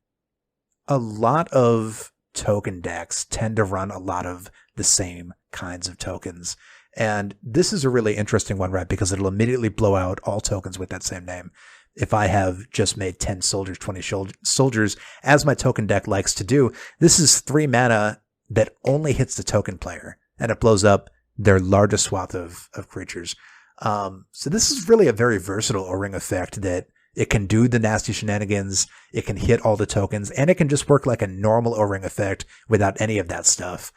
a lot of token decks tend to run a lot of the same kinds of tokens. And this is a really interesting one, right? Because it'll immediately blow out all tokens with that same name. If I have just made 10 soldiers, 20 soldiers, as my token deck likes to do, this is 3 mana that only hits the token player, and it blows up their largest swath of creatures. So this is really a very versatile O-ring effect that it can do the nasty shenanigans, it can hit all the tokens, and it can just work like a normal O-ring effect without any of that stuff.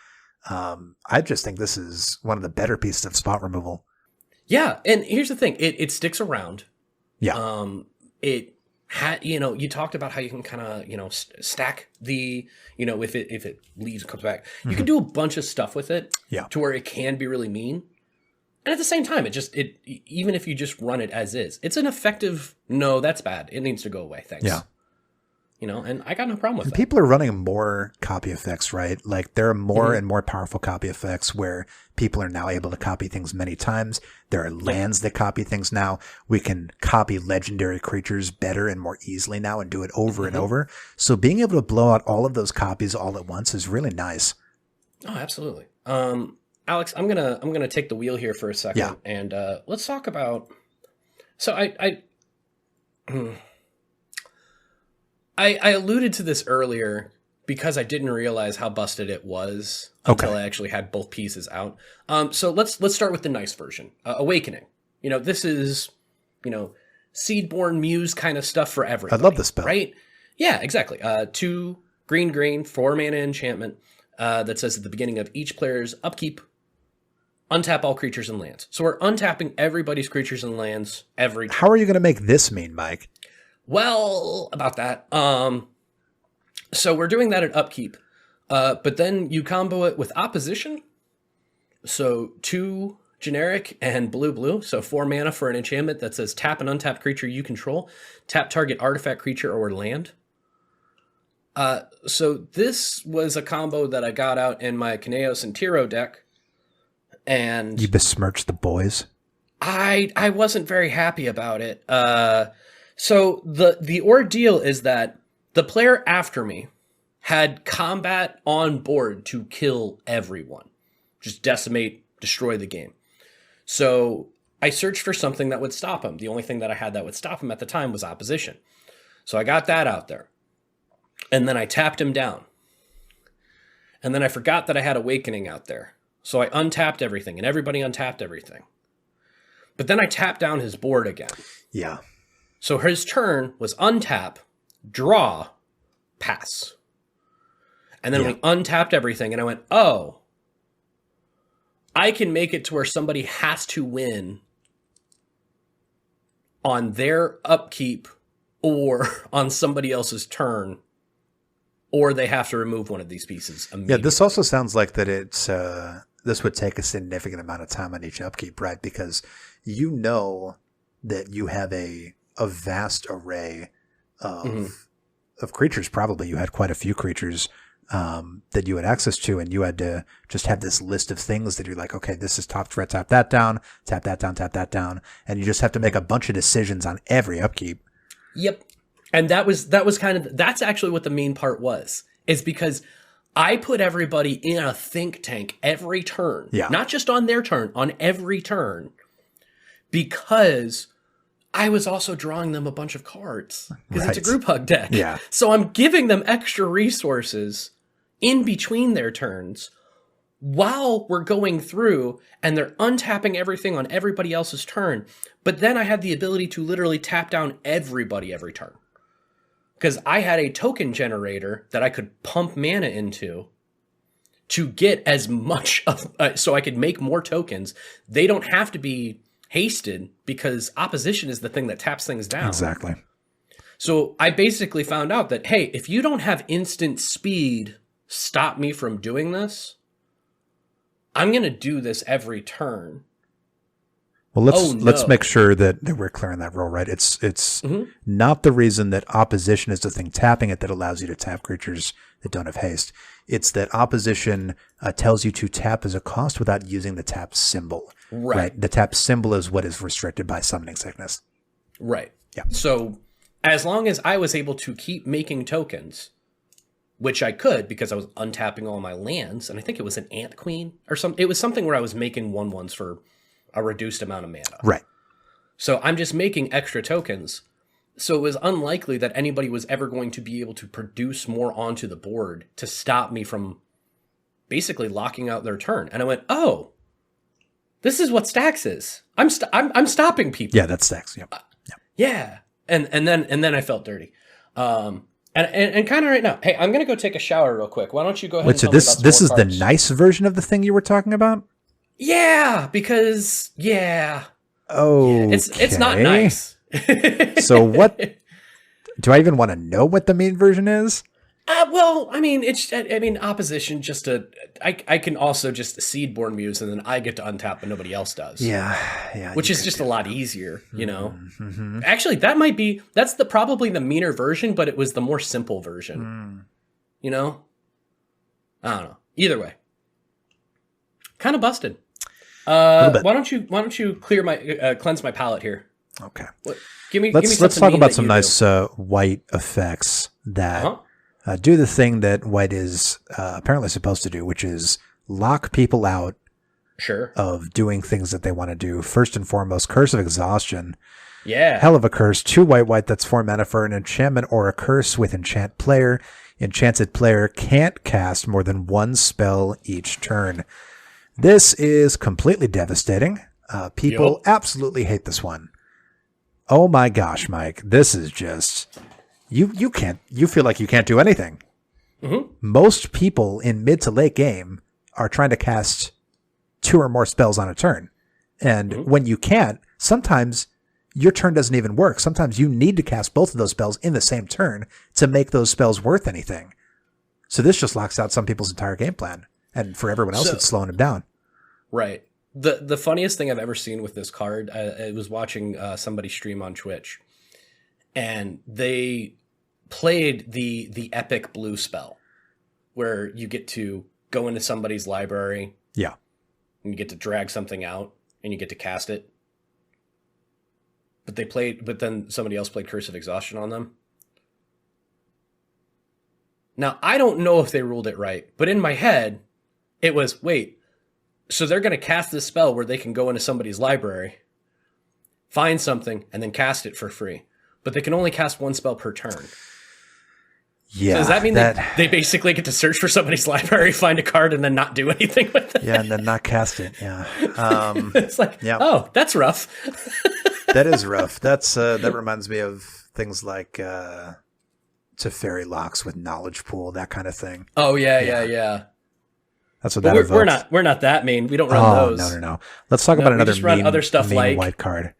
I just think this is one of the better pieces of spot removal. Yeah, and here's the thing. It sticks around. Yeah. It had, you talked about how you can kind of, stack the, if it leaves and comes back. You can do a bunch of stuff with it to where it can be really mean. And at the same time, even if you just run it as is, it's an effective, no, that's bad. It needs to go away. Thanks. Yeah. And I got no problem with that. People are running more copy effects, right? Like there are more and more powerful copy effects where people are now able to copy things many times. There are lands that copy things now. We can copy legendary creatures better and more easily now and do it over and over. So being able to blow out all of those copies all at once is really nice. Oh, absolutely. Alex, I'm gonna take the wheel here for a second, and let's talk about. So I alluded to this earlier because I didn't realize how busted it was until I actually had both pieces out. So let's start with the nice version, Awakening. This is Seedborn Muse kind of stuff for everybody. I love this spell, right? Yeah, exactly. 2 green, 4 mana enchantment that says at the beginning of each player's upkeep, untap all creatures and lands. So we're untapping everybody's creatures and lands every time. How are you going to make this mean, Mike? Well, about that. So we're doing that at upkeep. But then you combo it with opposition. So 2 generic and blue. So 4 mana for an enchantment that says tap an untapped creature you control, tap target artifact, creature, or land. So this was a combo that I got out in my Kineos and Tiro deck. And You besmirched the boys. I wasn't very happy about it. So the ordeal is that the player after me had combat on board to kill everyone. Just decimate, destroy the game. So I searched for something that would stop him. The only thing that I had that would stop him at the time was opposition. So I got that out there. And then I tapped him down. And then I forgot that I had Awakening out there. So I untapped everything, and everybody untapped everything. But then I tapped down his board again. Yeah. So his turn was untap, draw, pass. And then we untapped everything, and I went, oh, I can make it to where somebody has to win on their upkeep or on somebody else's turn, or they have to remove one of these pieces immediately. Yeah, this also sounds like that it's this would take a significant amount of time on each upkeep, right? Because you know that you have a vast array of creatures. Probably you had quite a few creatures that you had access to, and you had to just have this list of things that you're like, okay, this is top threat, tap that down, tap that down, tap that down, and you just have to make a bunch of decisions on every upkeep. Yep. And that was that's actually what the main part was, is because I put everybody in a think tank every turn, not just on their turn, on every turn, because I was also drawing them a bunch of cards because it's a group hug deck. Yeah. So I'm giving them extra resources in between their turns while we're going through, and they're untapping everything on everybody else's turn. But then I had the ability to literally tap down everybody every turn, because I had a token generator that I could pump mana into to get as much of, so I could make more tokens. They don't have to be hasted because opposition is the thing that taps things down. Exactly. So I basically found out that, hey, if you don't have instant speed stop me from doing this, I'm going to do this every turn. Well, let's make sure that we're clear on that rule, right? It's not the reason that opposition is the thing tapping it that allows you to tap creatures that don't have haste. It's that opposition tells you to tap as a cost without using the tap symbol. Right. The tap symbol is what is restricted by summoning sickness. Right. Yeah. So as long as I was able to keep making tokens, which I could because I was untapping all my lands, and I think it was an Ant Queen or something. It was something where I was making 1/1s for a reduced amount of mana. Right. So I'm just making extra tokens. So it was unlikely that anybody was ever going to be able to produce more onto the board to stop me from basically locking out their turn. And I went, oh, this is what Stacks is. I'm stopping people. Yeah, that's Stacks. Yep. Yeah. And then I felt dirty. And kind of right now, hey, I'm gonna go take a shower real quick. Why don't you go ahead? Wait, so this is the nice version of the thing you were talking about? Yeah, because Oh, it's not nice. So what? Do I even want to know what the main version is? Well, I mean, opposition. I can also just Seedborn Muse, and then I get to untap, but nobody else does. Yeah. Which is just a lot easier, you know. Mm-hmm. Actually, that's probably the meaner version, but it was the more simple version. You know, I don't know. Either way, kind of busted. Why don't you clear my cleanse my palette here? Okay. Let's talk about some nice white effects that do the thing that white is apparently supposed to do, which is lock people out of doing things that they want to do. First and foremost, Curse of Exhaustion. Yeah. Hell of a curse. 2 white, that's 4 mana for an enchantment or a curse with enchant player. Enchanted player can't cast more than 1 spell each turn. This is completely devastating. People absolutely hate this one. Oh my gosh, Mike. This is just... You feel like you can't do anything. Mm-hmm. Most people in mid to late game are trying to cast 2 or more spells on a turn. And when you can't, sometimes your turn doesn't even work. Sometimes you need to cast both of those spells in the same turn to make those spells worth anything. So this just locks out some people's entire game plan. And for everyone else, it's slowing them down. Right. The funniest thing I've ever seen with this card, I was watching somebody stream on Twitch, and they played the epic blue spell, where you get to go into somebody's library. Yeah. And you get to drag something out, and you get to cast it. But then somebody else played Curse of Exhaustion on them. Now, I don't know if they ruled it right, but in my head, it was, wait, so they're going to cast this spell where they can go into somebody's library, find something, and then cast it for free. But they can only cast one spell per turn. Yeah. So does that mean that they basically get to search for somebody's library, find a card, and then not do anything with it? Yeah, and then not cast it. Yeah. It's like, oh, that's rough. That is rough. That reminds me of things like Teferi locks with knowledge pool, that kind of thing. Oh yeah. That's what but that evokes. We're not that mean. We don't run those. No. Let's talk about another run other stuff like white card.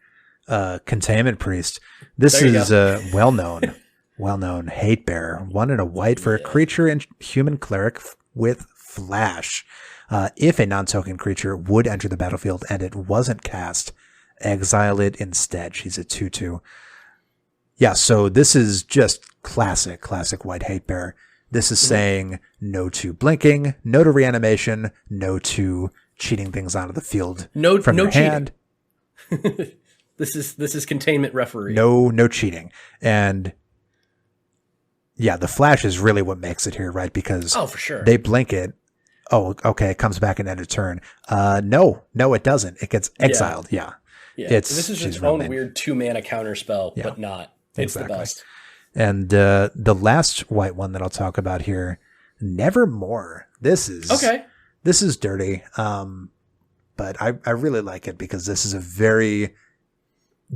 Containment Priest. This is a well-known hate bearer. 1 and a white for a creature and human cleric with flash. If a non-token creature would enter the battlefield and it wasn't cast, exile it instead. She's a 2/2. Yeah, so this is just classic white hate bearer. This is saying no to blinking, no to reanimation, no to cheating things out of the field from your hand. This is containment referee. No cheating. And yeah, the flash is really what makes it here, right? Because for sure. They blink it. Oh, okay, it comes back in end of turn. No, it doesn't. It gets exiled. Yeah. This is its own weird 2-mana counter spell, but not. It's the best. And the last white one that I'll talk about here, Nevermore. This is dirty. But I really like it because this is a very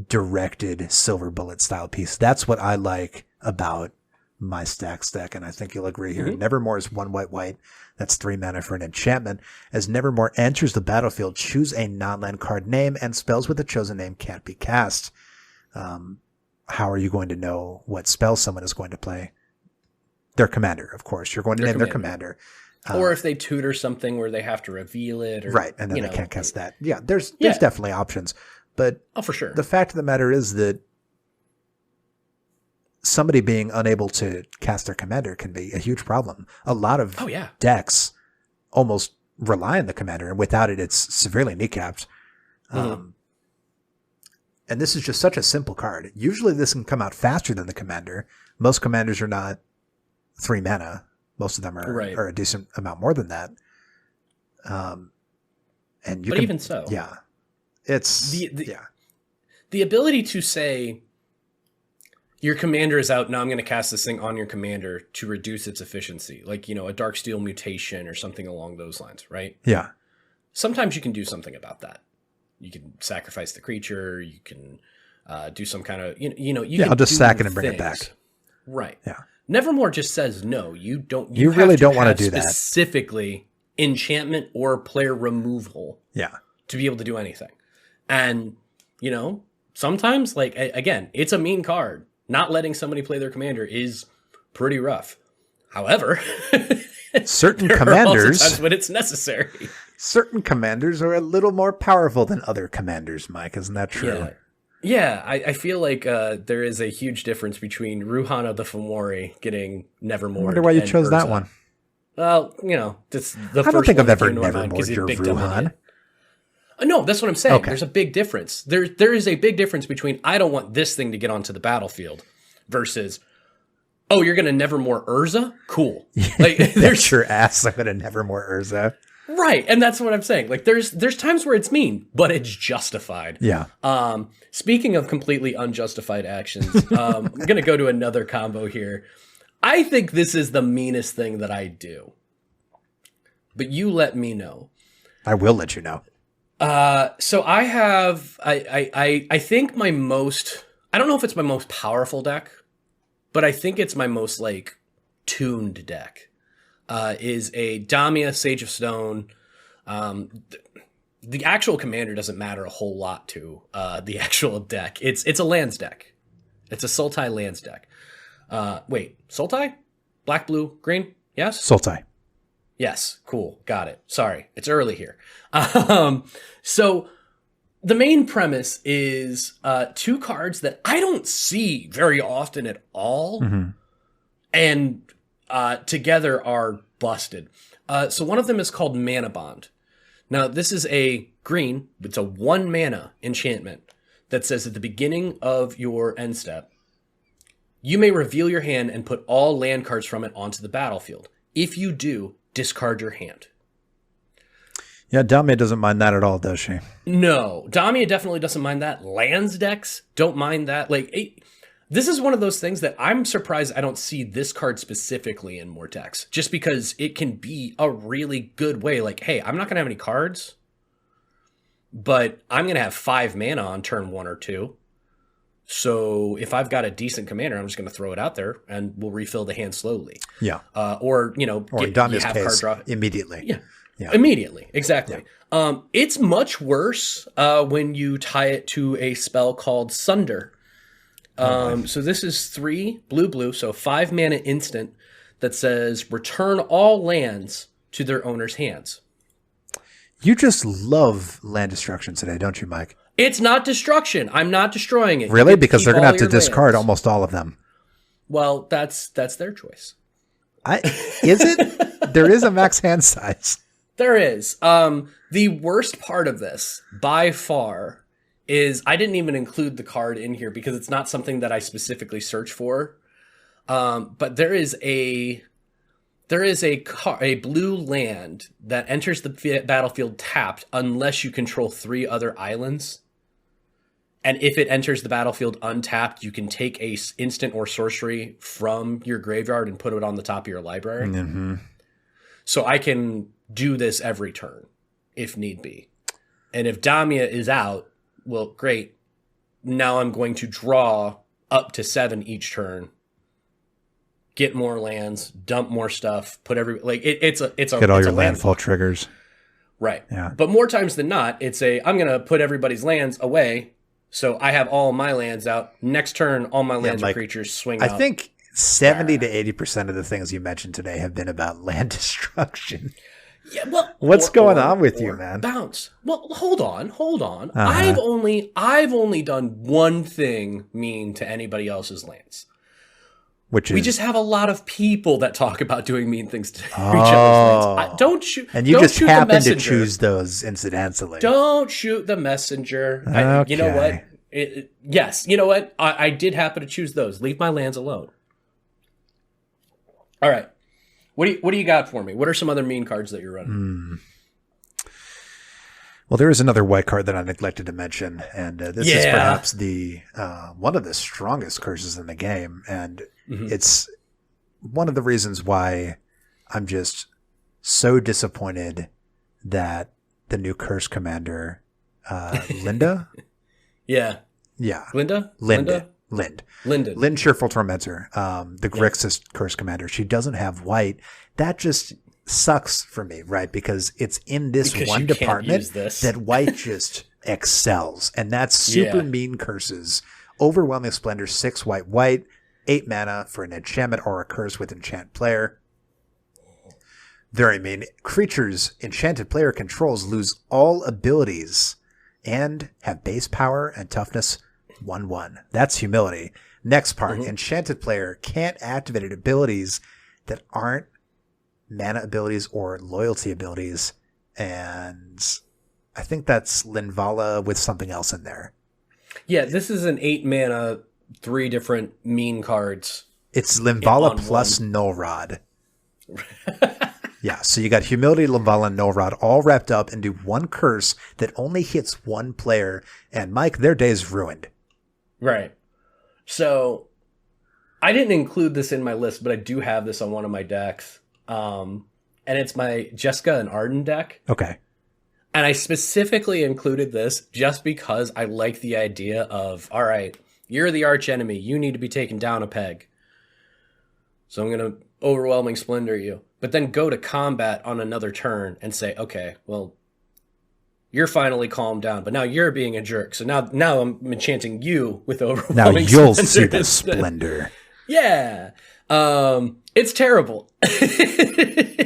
directed silver bullet style piece. That's what I like about my stack, and I think you'll agree here. Nevermore is 1 white. That's 3 mana for an enchantment. As Nevermore enters the battlefield, choose a non-land card name, and spells with the chosen name can't be cast. How are you going to know what spell someone is going to play? Their commander, of course. You're going to name their commander. Or if they tutor something where they have to reveal it. Or, right, and then they can't cast that. Yeah, there's definitely options. But for sure. The fact of the matter is that somebody being unable to cast their commander can be a huge problem. A lot of decks almost rely on the commander, and without it, it's severely kneecapped. And this is just such a simple card. Usually this can come out faster than the commander. Most commanders are not 3 mana. Most of them are a decent amount more than that. But even so. Yeah. It's the ability to say your commander is out, now I'm going to cast this thing on your commander to reduce its efficiency. Like, a Darksteel mutation or something along those lines, right? Yeah. Sometimes you can do something about that. You can sacrifice the creature. You can do some kind of, I'll just sack it and bring it back. Right. Yeah. Nevermore just says no. You don't. You really don't want to do that. Specifically, enchantment or player removal. Yeah. To be able to do anything, and sometimes, like again, it's a mean card. Not letting somebody play their commander is pretty rough. However, certain commanders, times when it's necessary. Certain commanders are a little more powerful than other commanders, Mike. Isn't that true? Yeah. I feel like there is a huge difference between Ruhana the Fomori getting Nevermore. I wonder why you chose that one. Well, that's the first. I don't think I've ever Nevermored your Ruhan. No, that's what I'm saying. Okay. There's a big difference. There is a big difference between I don't want this thing to get onto the battlefield versus, oh, you're going to Nevermore Urza? Cool. Like, there's your ass. I'm going to Nevermore Urza. Right, and that's what I'm saying. Like, there's times where it's mean, but it's justified. Yeah. Speaking of completely unjustified actions, I'm going to go to another combo here. I think this is the meanest thing that I do. But you let me know. I will let you know. So I have, I think my most, I don't know if it's my most powerful deck, but I think it's my most, like, tuned deck. Is a Damia Sage of Stone. the actual commander doesn't matter a whole lot to the actual deck. It's a lands deck. It's a Sultai lands deck. Wait, Sultai? Black, blue, green? Yes? Sultai. Yes. Cool. Got it. Sorry. It's early here. So the main premise is two cards that I don't see very often at all. And together are busted. So one of them is called Mana Bond. Now, this is a green. It's a 1 mana enchantment that says at the beginning of your end step, you may reveal your hand and put all land cards from it onto the battlefield. If you do, discard your hand. Yeah, Damia doesn't mind that at all, does she? No, Damia definitely doesn't mind that. Lands decks don't mind that. This is one of those things that I'm surprised I don't see this card specifically in more decks, just because it can be a really good way. Like, hey, I'm not going to have any cards, but I'm going to have 5 mana on turn 1 or 2. So if I've got a decent commander, I'm just going to throw it out there and we'll refill the hand slowly. Yeah. Or in Damia's case, immediately. Yeah. Immediately. Exactly. Yeah. It's much worse when you tie it to a spell called Sunder. So this is 3 blue, so 5 mana instant that says return all lands to their owner's hands. You just love land destruction today, don't you, Mike? It's not destruction. I'm not destroying it. Really? Because they're going to have to discard almost all of them. Well, that's their choice. Is it? There is a max hand size. There is. The worst part of this, by far, is I didn't even include the card in here because it's not something that I specifically search for. But there is a blue land that enters the battlefield tapped unless you control 3 other islands. And if it enters the battlefield untapped, you can take a instant or sorcery from your graveyard and put it on the top of your library. Mm-hmm. So I can do this every turn if need be. And if Damia is out, well, great. Now I'm going to draw up to 7 each turn. Get more lands, dump more stuff, put it's a get all your landfall triggers. Right. Yeah. But more times than not, I'm going to put everybody's lands away. So I have all my lands out. Next turn, all my lands or creatures swing out. I think 70 to 80% of the things you mentioned today have been about land destruction. Yeah, well, what's going on with you, man? Bounce. Well, hold on. Uh-huh. I've only done one thing mean to anybody else's lands. Which is, we just have a lot of people that talk about doing mean things to each other's lands. Don't shoot. And you just happen to choose those incidentally. Don't shoot the messenger. Okay. You know what? Yes. You know what? I did happen to choose those. Leave my lands alone. All right. What do you got for me? What are some other mean cards that you're running? Well, there is another white card that I neglected to mention, and this is perhaps the one of the strongest curses in the game, and it's one of the reasons why I'm just so disappointed that the new curse commander, Linda, Lind, Cheerful Tormentor, the Grixis curse commander. She doesn't have white. That just sucks for me, right? Because it's in this one department that white just excels. And that's super mean curses. Overwhelming Splendor, 6 white, 8 mana for an enchantment or a curse with enchant player. Very mean. Creatures enchanted player controls lose all abilities and have base power and toughness 1/1. That's humility. Next part, enchanted player can't activate abilities that aren't mana abilities or loyalty abilities. And I think that's Linvala with something else in there. Yeah, this is an 8 mana, 3 different mean cards. It's Linvala plus Null Rod. Yeah, so you got Humility, Linvala, and Null Rod all wrapped up into one curse that only hits one player. And Mike, their day is ruined. Right. So I didn't include this in my list, but I do have this on one of my decks. And it's my Jessica and Arden deck. Okay. And I specifically included this just because I like the idea of, all right, you're the arch enemy. You need to be taken down a peg. So I'm going to Overwhelming Splendor you. But then go to combat on another turn and say, okay, well, You're finally calmed down, but now you're being a jerk. So now I'm enchanting you with Now overwhelming you'll see splendor the instead. splendor. Yeah. It's terrible.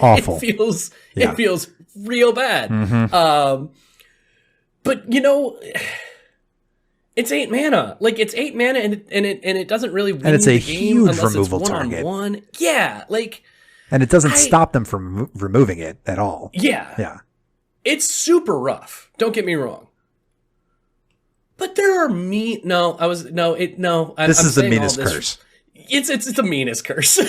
Awful. It feels real bad. But it's 8 mana. Like, it's 8 mana and it doesn't really win And it's a the game huge unless removal it's target. one-on-one. Yeah, like, And it doesn't stop them from removing it at all. yeah. Yeah. It's super rough. Don't get me wrong. But there are This Is the meanest curse. It's the meanest curse.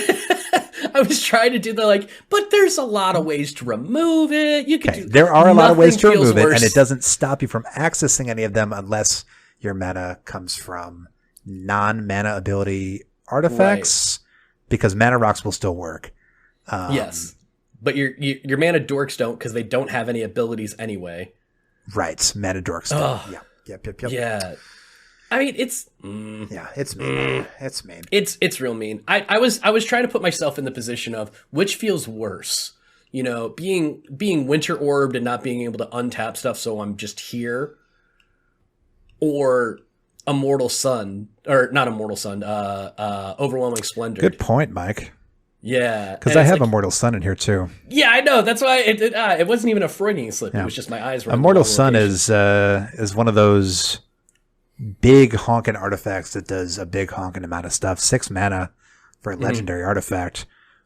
I was trying to do but there's a lot of ways to remove it. You can There are a lot of ways to remove it, worse. and it doesn't stop you from accessing any of them unless your mana comes from non-mana ability artifacts, because mana rocks will still work. Yes. But your mana dorks don't, because they don't have any abilities anyway. Right. Mana dorks don't. Yeah. Yep. Yeah. I mean, it's Yeah, it's mean. It's mean. It's real mean. I was trying to put myself in the position of which feels worse. Being winter orbed and not being able to untap stuff, so I'm just here, or Immortal Sun, or not Immortal Sun, Overwhelming Splendor. Good point, Mike. Yeah, Because I have Immortal Sun in here too. Yeah, I know. That's why it wasn't even a Freudian slip. Yeah. It was just my eyes were. Immortal Sun is one of those big honking artifacts that does a big honking amount of stuff. 6 mana for a legendary artifact.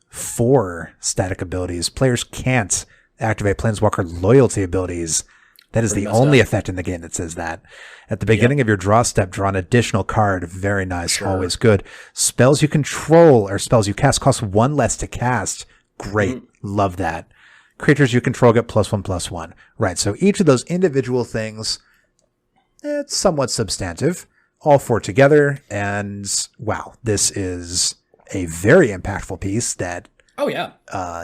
4 static abilities. Players can't activate Planeswalker loyalty abilities. That is the only effect in the game that says that. At the beginning of your draw step, draw an additional card. Very nice. Always good. Spells you control or spells you cast cost 1 less to cast. Great. Love that. Creatures you control get +1/+1. Right. So each of those individual things, it's somewhat substantive. All 4 together. And wow, this is a very impactful piece that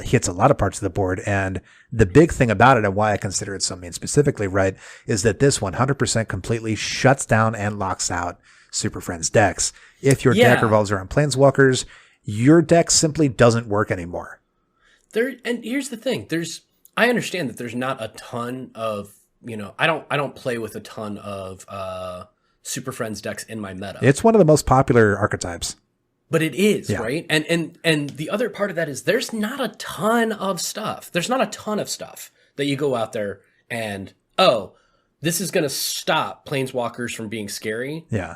hits a lot of parts of the board. And the big thing about it, and why I consider it so mean specifically, right, is that this 100% completely shuts down and locks out Super Friends decks. If your deck revolves around Planeswalkers, your deck simply doesn't work anymore. And here's the thing: I understand that there's not a ton of I don't play with a ton of Super Friends decks in my meta. It's one of the most popular archetypes. But it is, right? And the other part of that is there's not a ton of stuff. There's not a ton of stuff that you go out there and, this is going to stop Planeswalkers from being scary. Yeah.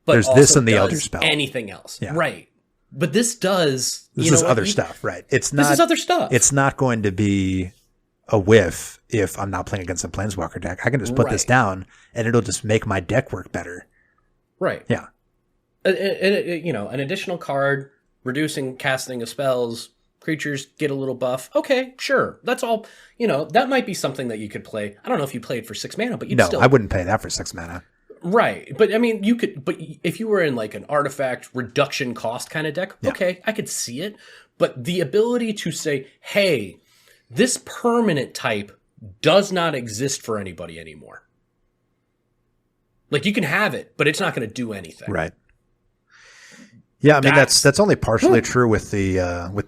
But there's this and the Elder Spell. Anything else. Yeah. Right. But this does. This is other stuff, right? This is other stuff. It's not going to be a whiff if I'm not playing against a Planeswalker deck. I can just put this down and it'll just make my deck work better. Right. Yeah. An additional card, reducing casting of spells, creatures get a little buff. Okay, sure. That's all. That might be something that you could play. I don't know if you played for 6 mana, but still. I wouldn't pay that for 6 mana. Right. But I mean, you could, but if you were in like an artifact reduction cost kind of deck, okay, I could see it. But the ability to say, hey, this permanent type does not exist for anybody anymore. Like, you can have it, but it's not going to do anything. Right. Yeah, I mean that's only partially true with the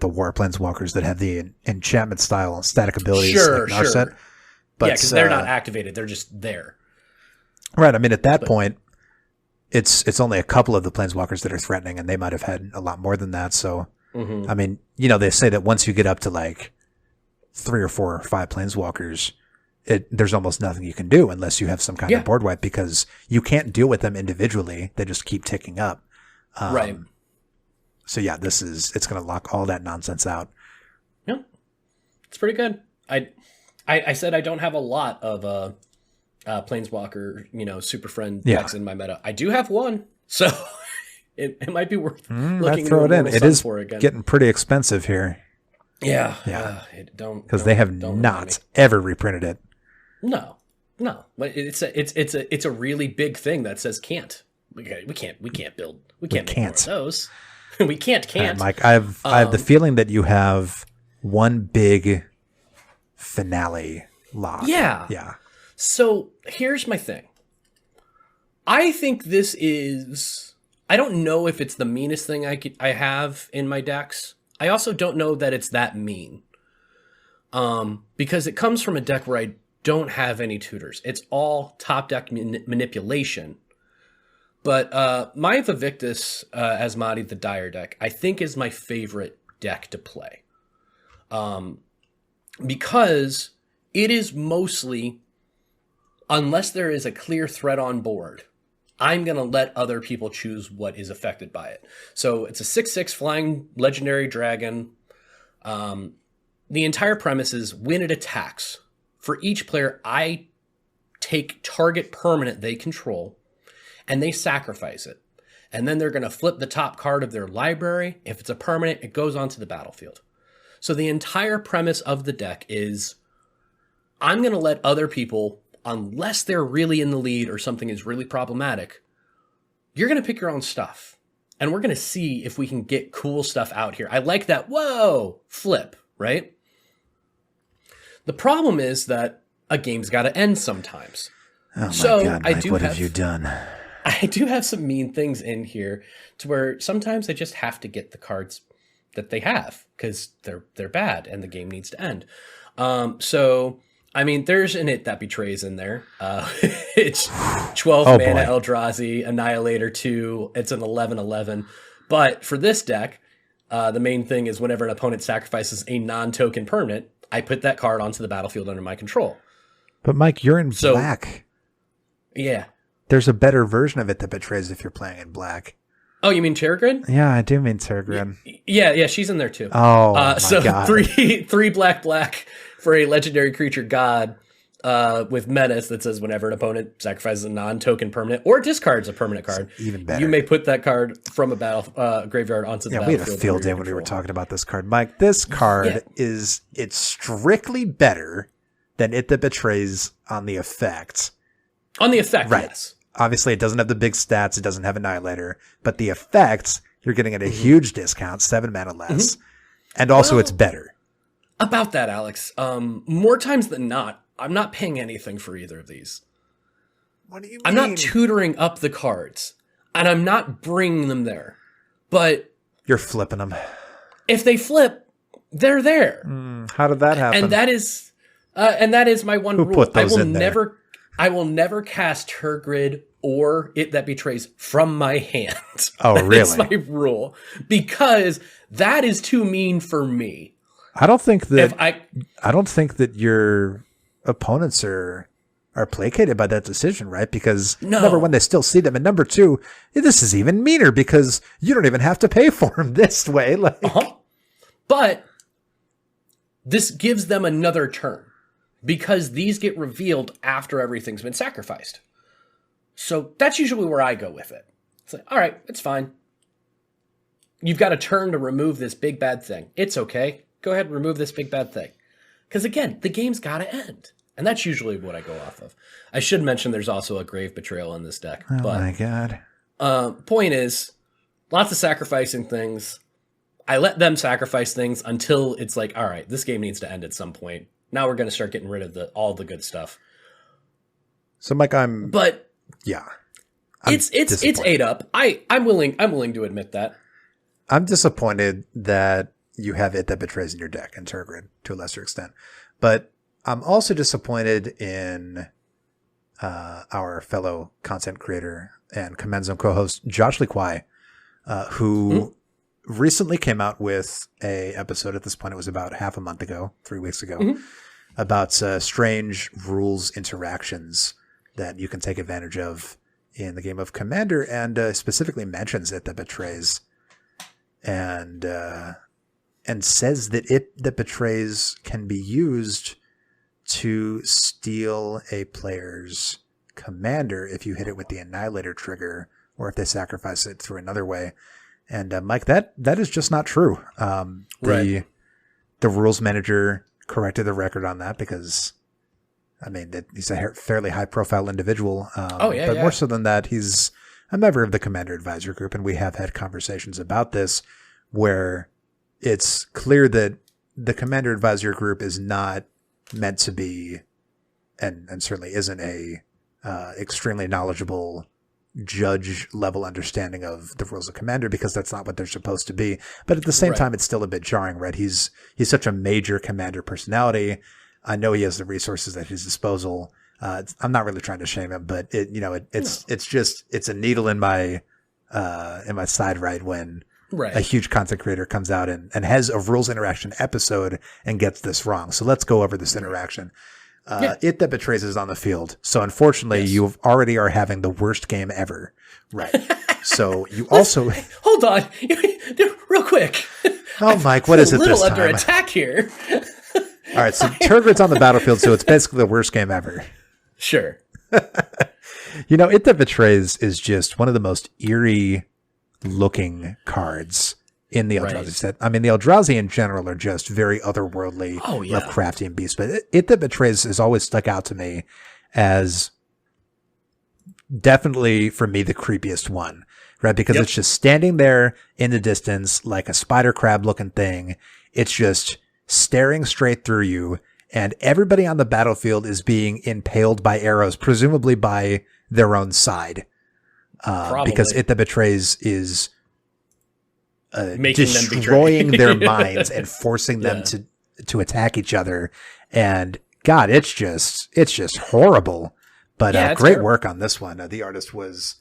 War Planeswalkers that have the enchantment style static abilities like Narset. But because they're not activated, they're just there. Right. I mean, at that point, it's only a couple of the Planeswalkers that are threatening, and they might have had a lot more than that. So, I mean, they say that once you get up to like 3 or 4 or 5 Planeswalkers, there's almost nothing you can do unless you have some kind of board wipe, because you can't deal with them individually. They just keep ticking up. Right. So yeah, it's going to lock all that nonsense out. Yeah, it's pretty good. I said I don't have a lot of Planeswalker, Super Friend decks in my meta. I do have one, so it might be worth looking. Throw it in. It is for again. Getting pretty expensive here. Yeah. Because they have not ever reprinted it. No. But it's a really big thing that says can't. We can't build. We can't make more of those. We can't. Right, Mike, I have the feeling that you have one big finale lock. Yeah. So here's my thing. I think this is. I don't know if it's the meanest thing I have in my decks. I also don't know that it's that mean. Because it comes from a deck where don't have any tutors. It's all top deck manipulation. But my Vivictus Asmati, the Dire deck, I think is my favorite deck to play. Because it is mostly, unless there is a clear threat on board, I'm going to let other people choose what is affected by it. So it's a 6/6 flying legendary dragon. The entire premise is when it attacks, for each player, I take target permanent they control, and they sacrifice it. And then they're going to flip the top card of their library. If it's a permanent, it goes onto the battlefield. So the entire premise of the deck is I'm going to let other people, unless they're really in the lead or something is really problematic, you're going to pick your own stuff. And we're going to see if we can get cool stuff out here. I like that, whoa, flip, right? The problem is that a game's got to end sometimes. Oh my so God, Mike, what have you done? I do have some mean things in here to where sometimes I just have to get the cards that they have because they're bad and the game needs to end. So, I mean, there's an It That Betrays in there. It's 12 mana Eldrazi, Annihilator 2. It's an 11/11. But for this deck, the main thing is whenever an opponent sacrifices a non-token permanent, I put that card onto the battlefield under my control. But Mike, you're in black. Yeah. There's a better version of It That Betrays if you're playing in black. Oh, you mean Terragrid? Yeah, I do mean Terragrid. Yeah, she's in there too. Oh, my so God. three black for a legendary creature god with menace that says whenever an opponent sacrifices a non-token permanent or discards a permanent card, even better. You may put that card from a graveyard onto the battlefield. We had a field day when we were talking about this card. Mike, this card it's strictly better than It That Betrays on the effect. On the effect, right. Yes. Obviously, it doesn't have the big stats. It doesn't have Annihilator. But the effects, you're getting at a huge discount, 7 mana less. And also, it's better. About that, Alex, more times than not, I'm not paying anything for either of these. What do you mean? I'm not tutoring up the cards, and I'm not bringing them there. But you're flipping them. If they flip, they're there. How did that happen? And that is my one rule. Put those in there? I will never cast Terragrid or It That Betrays from my hand. Oh, really? That's my rule. Because that is too mean for me. I don't think that your opponents are placated by that decision, right? Because number one, they still see them, and number two, this is even meaner because you don't even have to pay for them this way. But this gives them another turn. Because these get revealed after everything's been sacrificed. So that's usually where I go with it. It's like, all right, it's fine. You've got a turn to remove this big bad thing. It's okay. Go ahead and remove this big bad thing. Because again, the game's got to end. And that's usually what I go off of. I should mention there's also a Grave Betrayal in this deck. Oh my God. Point is, lots of sacrificing things. I let them sacrifice things until it's like, all right, this game needs to end at some point. Now we're going to start getting rid of all the good stuff. So, Mike, I'm 8 up. I'm willing to admit that. I'm disappointed that you have It That Betrays in your deck and Terragrid to a lesser extent, but I'm also disappointed in our fellow content creator and Command Zone co-host Josh Lee Kwai, who recently came out with a episode. At this point, it was about 3 weeks ago, about strange rules interactions that you can take advantage of in the game of Commander, and specifically mentions It That Betrays, and says that It That Betrays can be used to steal a player's commander if you hit it with the Annihilator trigger, or if they sacrifice it through another way. And Mike, that is just not true. The rules manager corrected the record on that because, I mean, he's a fairly high-profile individual. But more so than that, he's a member of the Commander Advisor Group, and we have had conversations about this where it's clear that the Commander Advisor Group is not meant to be, and certainly isn't a extremely knowledgeable judge level understanding of the rules of Commander, because that's not what they're supposed to be. But at the same time, it's still a bit jarring, right? He's such a major Commander personality. I know he has the resources at his disposal. I'm not really trying to shame him, but it's a needle in my side right when a huge content creator comes out and has a rules interaction episode and gets this wrong. So let's go over this interaction. It That Betrays is on the field. So unfortunately, you already are having the worst game ever. Right. So you also hold on, real quick. Oh, Mike, what is it this time? A little under attack here. All right, so Turgid's on the battlefield, so it's basically the worst game ever. Sure. It That Betrays is just one of the most eerie looking cards in the Eldrazi set. I mean, the Eldrazi in general are just very otherworldly, Lovecraftian beasts, but It That Betrays has always stuck out to me as definitely, for me, the creepiest one, right? Because it's just standing there in the distance like a spider crab looking thing. It's just staring straight through you, and everybody on the battlefield is being impaled by arrows, presumably by their own side. Because It That Betrays is destroying their minds and forcing them to attack each other. And God, it's just horrible. But great work on this one. The artist was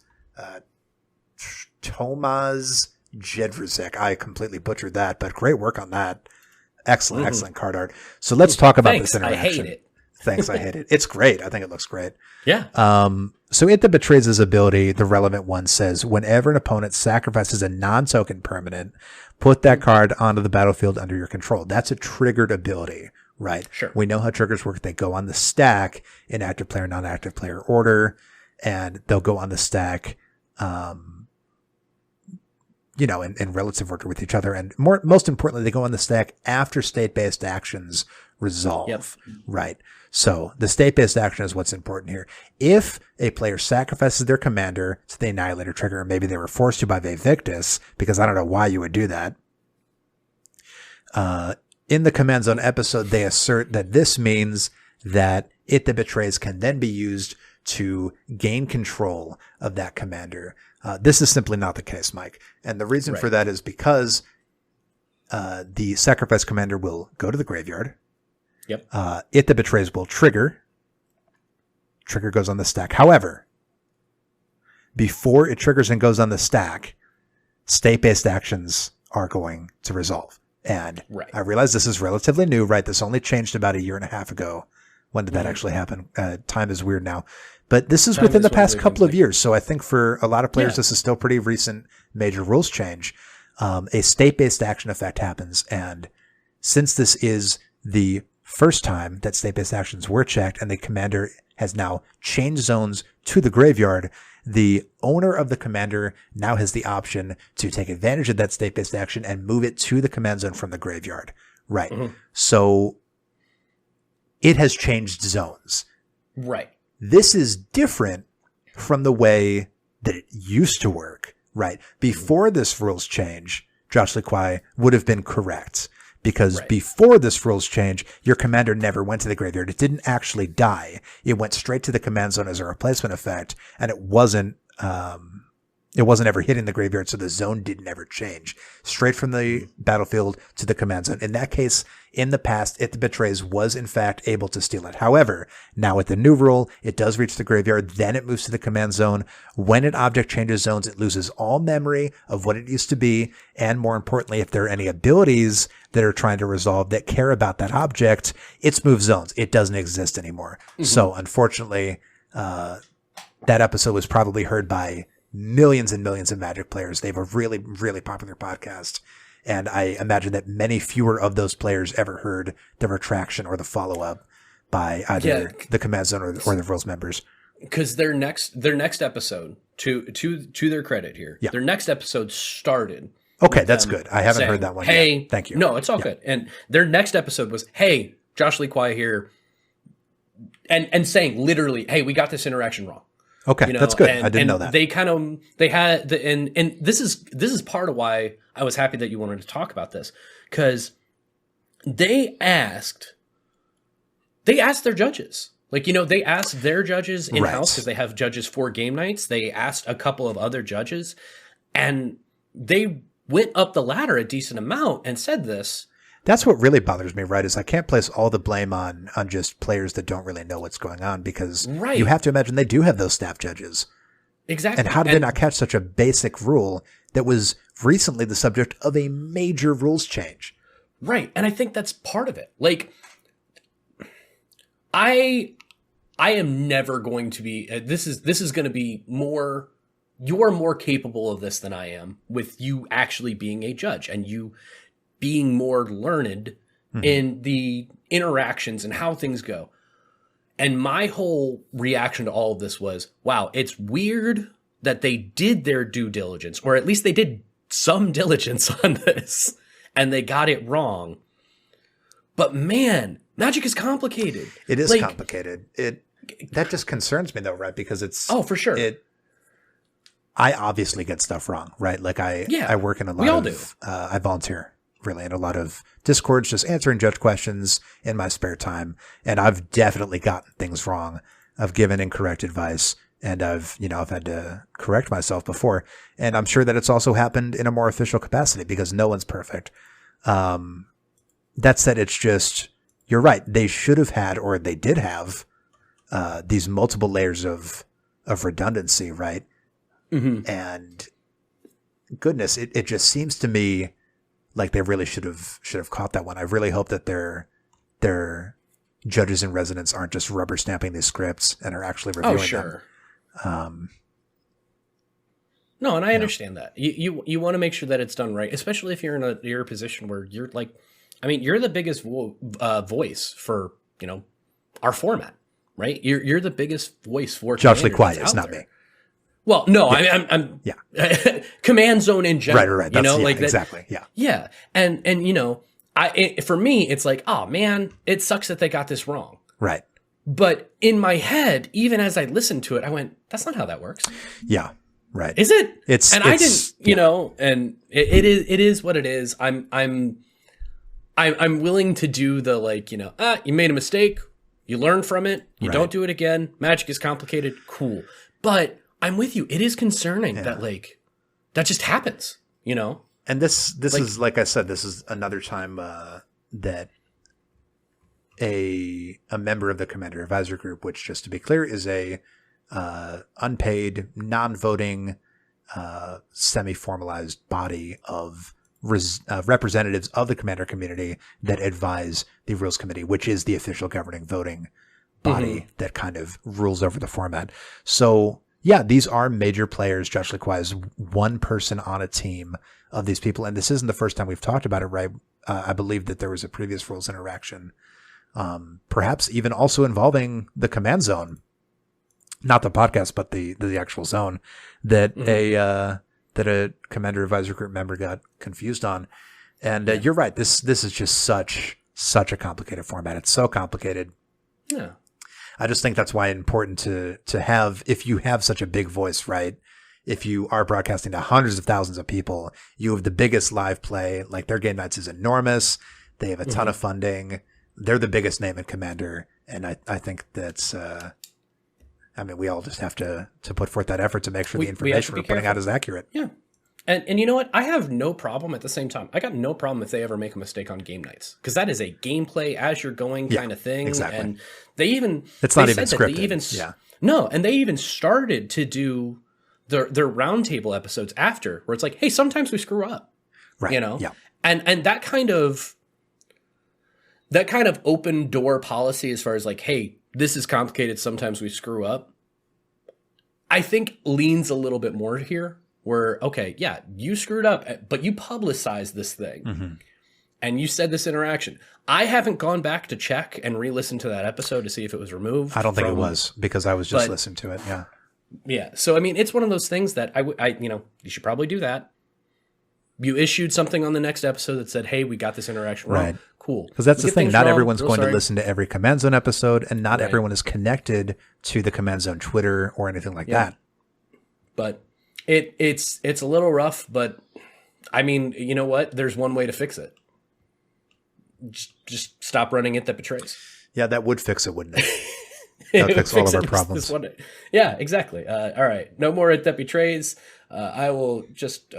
Tomasz Jedrzejczyk. I completely butchered that, but great work on that. Excellent card art. So let's talk about this interaction. I hate it. Thanks, I hate it. It's great. I think it looks great. Yeah. So It That Betrays his ability, the relevant one, says, whenever an opponent sacrifices a non-token permanent, put that card onto the battlefield under your control. That's a triggered ability, right? Sure. We know how triggers work. They go on the stack in active player, non-active player order, and they'll go on the stack, in relative order with each other. And most importantly, they go on the stack after state-based actions resolve, right? So the state-based action is what's important here. If a player sacrifices their commander to the Annihilator trigger, maybe they were forced to by Vivictus, because I don't know why you would do that. In the Command Zone episode, they assert that this means that It That Betrays can then be used to gain control of that commander. This is simply not the case, Mike. And the reason for that is because the sacrifice commander will go to the graveyard. Yep. It That Betrays will trigger. Trigger goes on the stack. However, before it triggers and goes on the stack, state-based actions are going to resolve. And I realize this is relatively new, right? This only changed about a year and a half ago. When did that actually happen? Time is weird now. But this is within the past couple of years. So I think for a lot of players, this is still pretty recent major rules change. A state-based action effect happens. And since this is the first time that state-based actions were checked and the commander has now changed zones to the graveyard, the owner of the commander now has the option to take advantage of that state-based action and move it to the command zone from the graveyard. Right. Mm-hmm. So it has changed zones. Right. This is different from the way that it used to work. Right. Before this rules change, Josh Lequai would have been correct. Because before this rules change, your commander never went to the graveyard. It didn't actually die. It went straight to the command zone as a replacement effect, and it wasn't ever hitting the graveyard, so the zone didn't ever change. Straight from the battlefield to the command zone. In that case, in the past, It That Betrays was in fact able to steal it. However, now with the new rule, it does reach the graveyard, then it moves to the command zone. When an object changes zones, it loses all memory of what it used to be, and more importantly, if there are any abilities that are trying to resolve that care about that object, it's moved zones. It doesn't exist anymore. Mm-hmm. So unfortunately, that episode was probably heard by millions and millions of Magic players. They have a really, really popular podcast. And I imagine that many fewer of those players ever heard the retraction or the follow-up by either the command zone or the rules members. Because their next episode, to their credit here, their next episode started. Okay, that's good. I haven't heard that one yet. Thank you. No, it's all good. And their next episode was, hey, Josh Lequai here, and saying literally, hey, we got this interaction wrong. Okay, that's good. I didn't know that. They had and this is part of why I was happy that you wanted to talk about this, because they asked their judges. They asked their judges in-house because they have judges for game nights. They asked a couple of other judges, and they went up the ladder a decent amount and said this. That's what really bothers me, right? Is I can't place all the blame on just players that don't really know what's going on, because you have to imagine they do have those staff judges. Exactly. And how did they not catch such a basic rule that was recently the subject of a major rules change? Right. And I think that's part of it. Like, I am never going to be, this is going to be more, you're more capable of this than I am, with you actually being a judge and you being more learned in the interactions and how things go. And my whole reaction to all of this was, wow, it's weird that they did their due diligence, or at least they did some diligence on this, and they got it wrong. But man, Magic is complicated. It is complicated. That just concerns me though, right? Because it's for sure. I obviously get stuff wrong, right? Like I work in a lot of I volunteer really in a lot of Discords, just answering judge questions in my spare time. And I've definitely gotten things wrong. I've given incorrect advice, and I've had to correct myself before. And I'm sure that it's also happened in a more official capacity, because no one's perfect. That said, it's just, you're right. They should have had, or they did have, these multiple layers of redundancy, right? Mm-hmm. And goodness, it just seems to me like they really should have caught that one. I really hope that their judges in residence aren't just rubber stamping these scripts and are actually reviewing them. No, and I understand that. You want to make sure that it's done right, especially if you're in a position where you're like, I mean, you're the biggest voice for, our format, right? You're the biggest voice for Josh Lee Quiet. It's not me. Well, no, yeah. I'm command zone in general. Right. That's, exactly. Yeah. Yeah. And for me, it's like, oh man, it sucks that they got this wrong. Right. But in my head, even as I listened to it, I went, that's not how that works. Yeah. Right. Is it? I didn't, and it is what it is. I'm willing to do the you made a mistake, you learn from it, you don't do it again. Magic is complicated. Cool. But I'm with you. It is concerning that that just happens, And this is, like I said, this is another time that a member of the Commander Advisor Group, which, just to be clear, is a unpaid, non-voting, semi-formalized body of representatives of the Commander community that advise the Rules Committee, which is the official governing voting body that kind of rules over the format. So yeah, these are major players. Josh Lee Kwai is one person on a team of these people. And this isn't the first time we've talked about it, right? I believe that there was a previous rules interaction, perhaps even also involving the command zone, not the podcast, but the actual zone that a Commander Advisor Group member got confused on. And you're right. This is just such a complicated format. It's so complicated. Yeah. I just think that's why it's important to have, if you have such a big voice, right? If you are broadcasting to hundreds of thousands of people, you have the biggest live play. Like, their game nights is enormous. They have a ton of funding. They're the biggest name in Commander. And I think that's, we all just have to put forth that effort to make sure the information we're putting out is accurate. Yeah. And you know what? I have no problem at the same time. I got no problem if they ever make a mistake on game nights, because that is a gameplay as you're going kind of thing. Exactly. And it's not even scripted. No, and they even started to do their roundtable episodes after, where it's like, hey, sometimes we screw up. Right. Yeah. And that kind of open door policy, as far as like, hey, this is complicated, sometimes we screw up, I think leans a little bit more here. Where, okay, yeah, you screwed up, but you publicized this thing and you said this interaction. I haven't gone back to check and re-listen to that episode to see if it was removed. I don't think it was, because I was just listening to it. Yeah. Yeah. So, it's one of those things that you should probably do that. You issued something on the next episode that said, hey, we got this interaction wrong. Right. Cool. Because that's the thing. Not everyone's going to listen to every Command Zone episode, and not everyone is connected to the Command Zone Twitter or anything like that. But it's a little rough, but you know what? There's one way to fix it. Just stop running it that betrays. Yeah, that would fix it, wouldn't it? That would fix all of our problems. Yeah, exactly. All right. No more it that betrays. I will just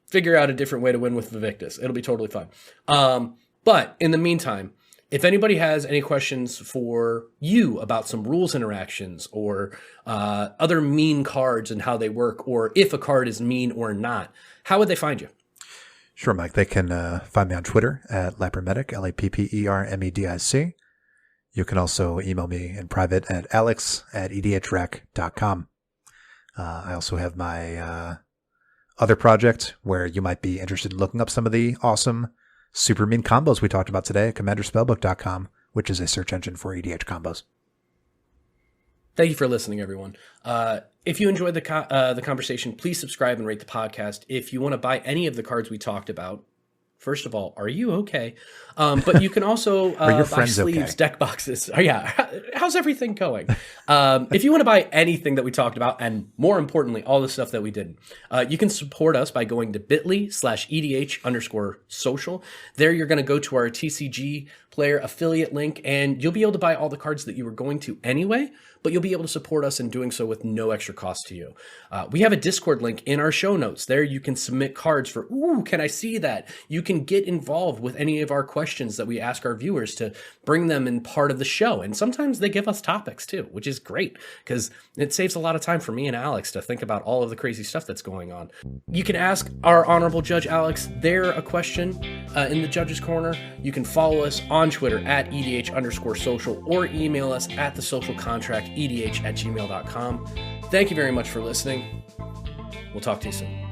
figure out a different way to win with Vivictus. It'll be totally fine. But in the meantime, if anybody has any questions for you about some rules interactions or other mean cards and how they work, or if a card is mean or not, how would they find you? Sure, Mike. They can find me on Twitter at Lappermedic, LAPPERMEDIC. You can also email me in private at alex@edhrec.com. I also have my other project where you might be interested in looking up some of the awesome super mean combos we talked about today at commanderspellbook.com, which is a search engine for EDH combos. Thank you for listening, everyone. If you enjoyed the conversation, please subscribe and rate the podcast. If you want to buy any of the cards we talked about, first of all, are you okay? But you can also buy sleeves, okay? Deck boxes. Oh, yeah. How's everything going? If you want to buy anything that we talked about, and more importantly, all the stuff that we did, you can support us by going to bit.ly/EDH_social. There you're going to go to our TCG player affiliate link, and you'll be able to buy all the cards that you were going to anyway, but you'll be able to support us in doing so with no extra cost to you. We have a Discord link in our show notes. There you can submit cards for, ooh, can I see that? You can get involved with any of our questions that we ask our viewers to bring them in part of the show. And sometimes they give us topics too, which is great because it saves a lot of time for me and Alex to think about all of the crazy stuff that's going on. You can ask our honorable judge, Alex, there a question in the judge's corner. You can follow us on Twitter at EDH_social or email us at thesocialcontractedh@gmail.com. Thank you very much for listening. We'll talk to you soon.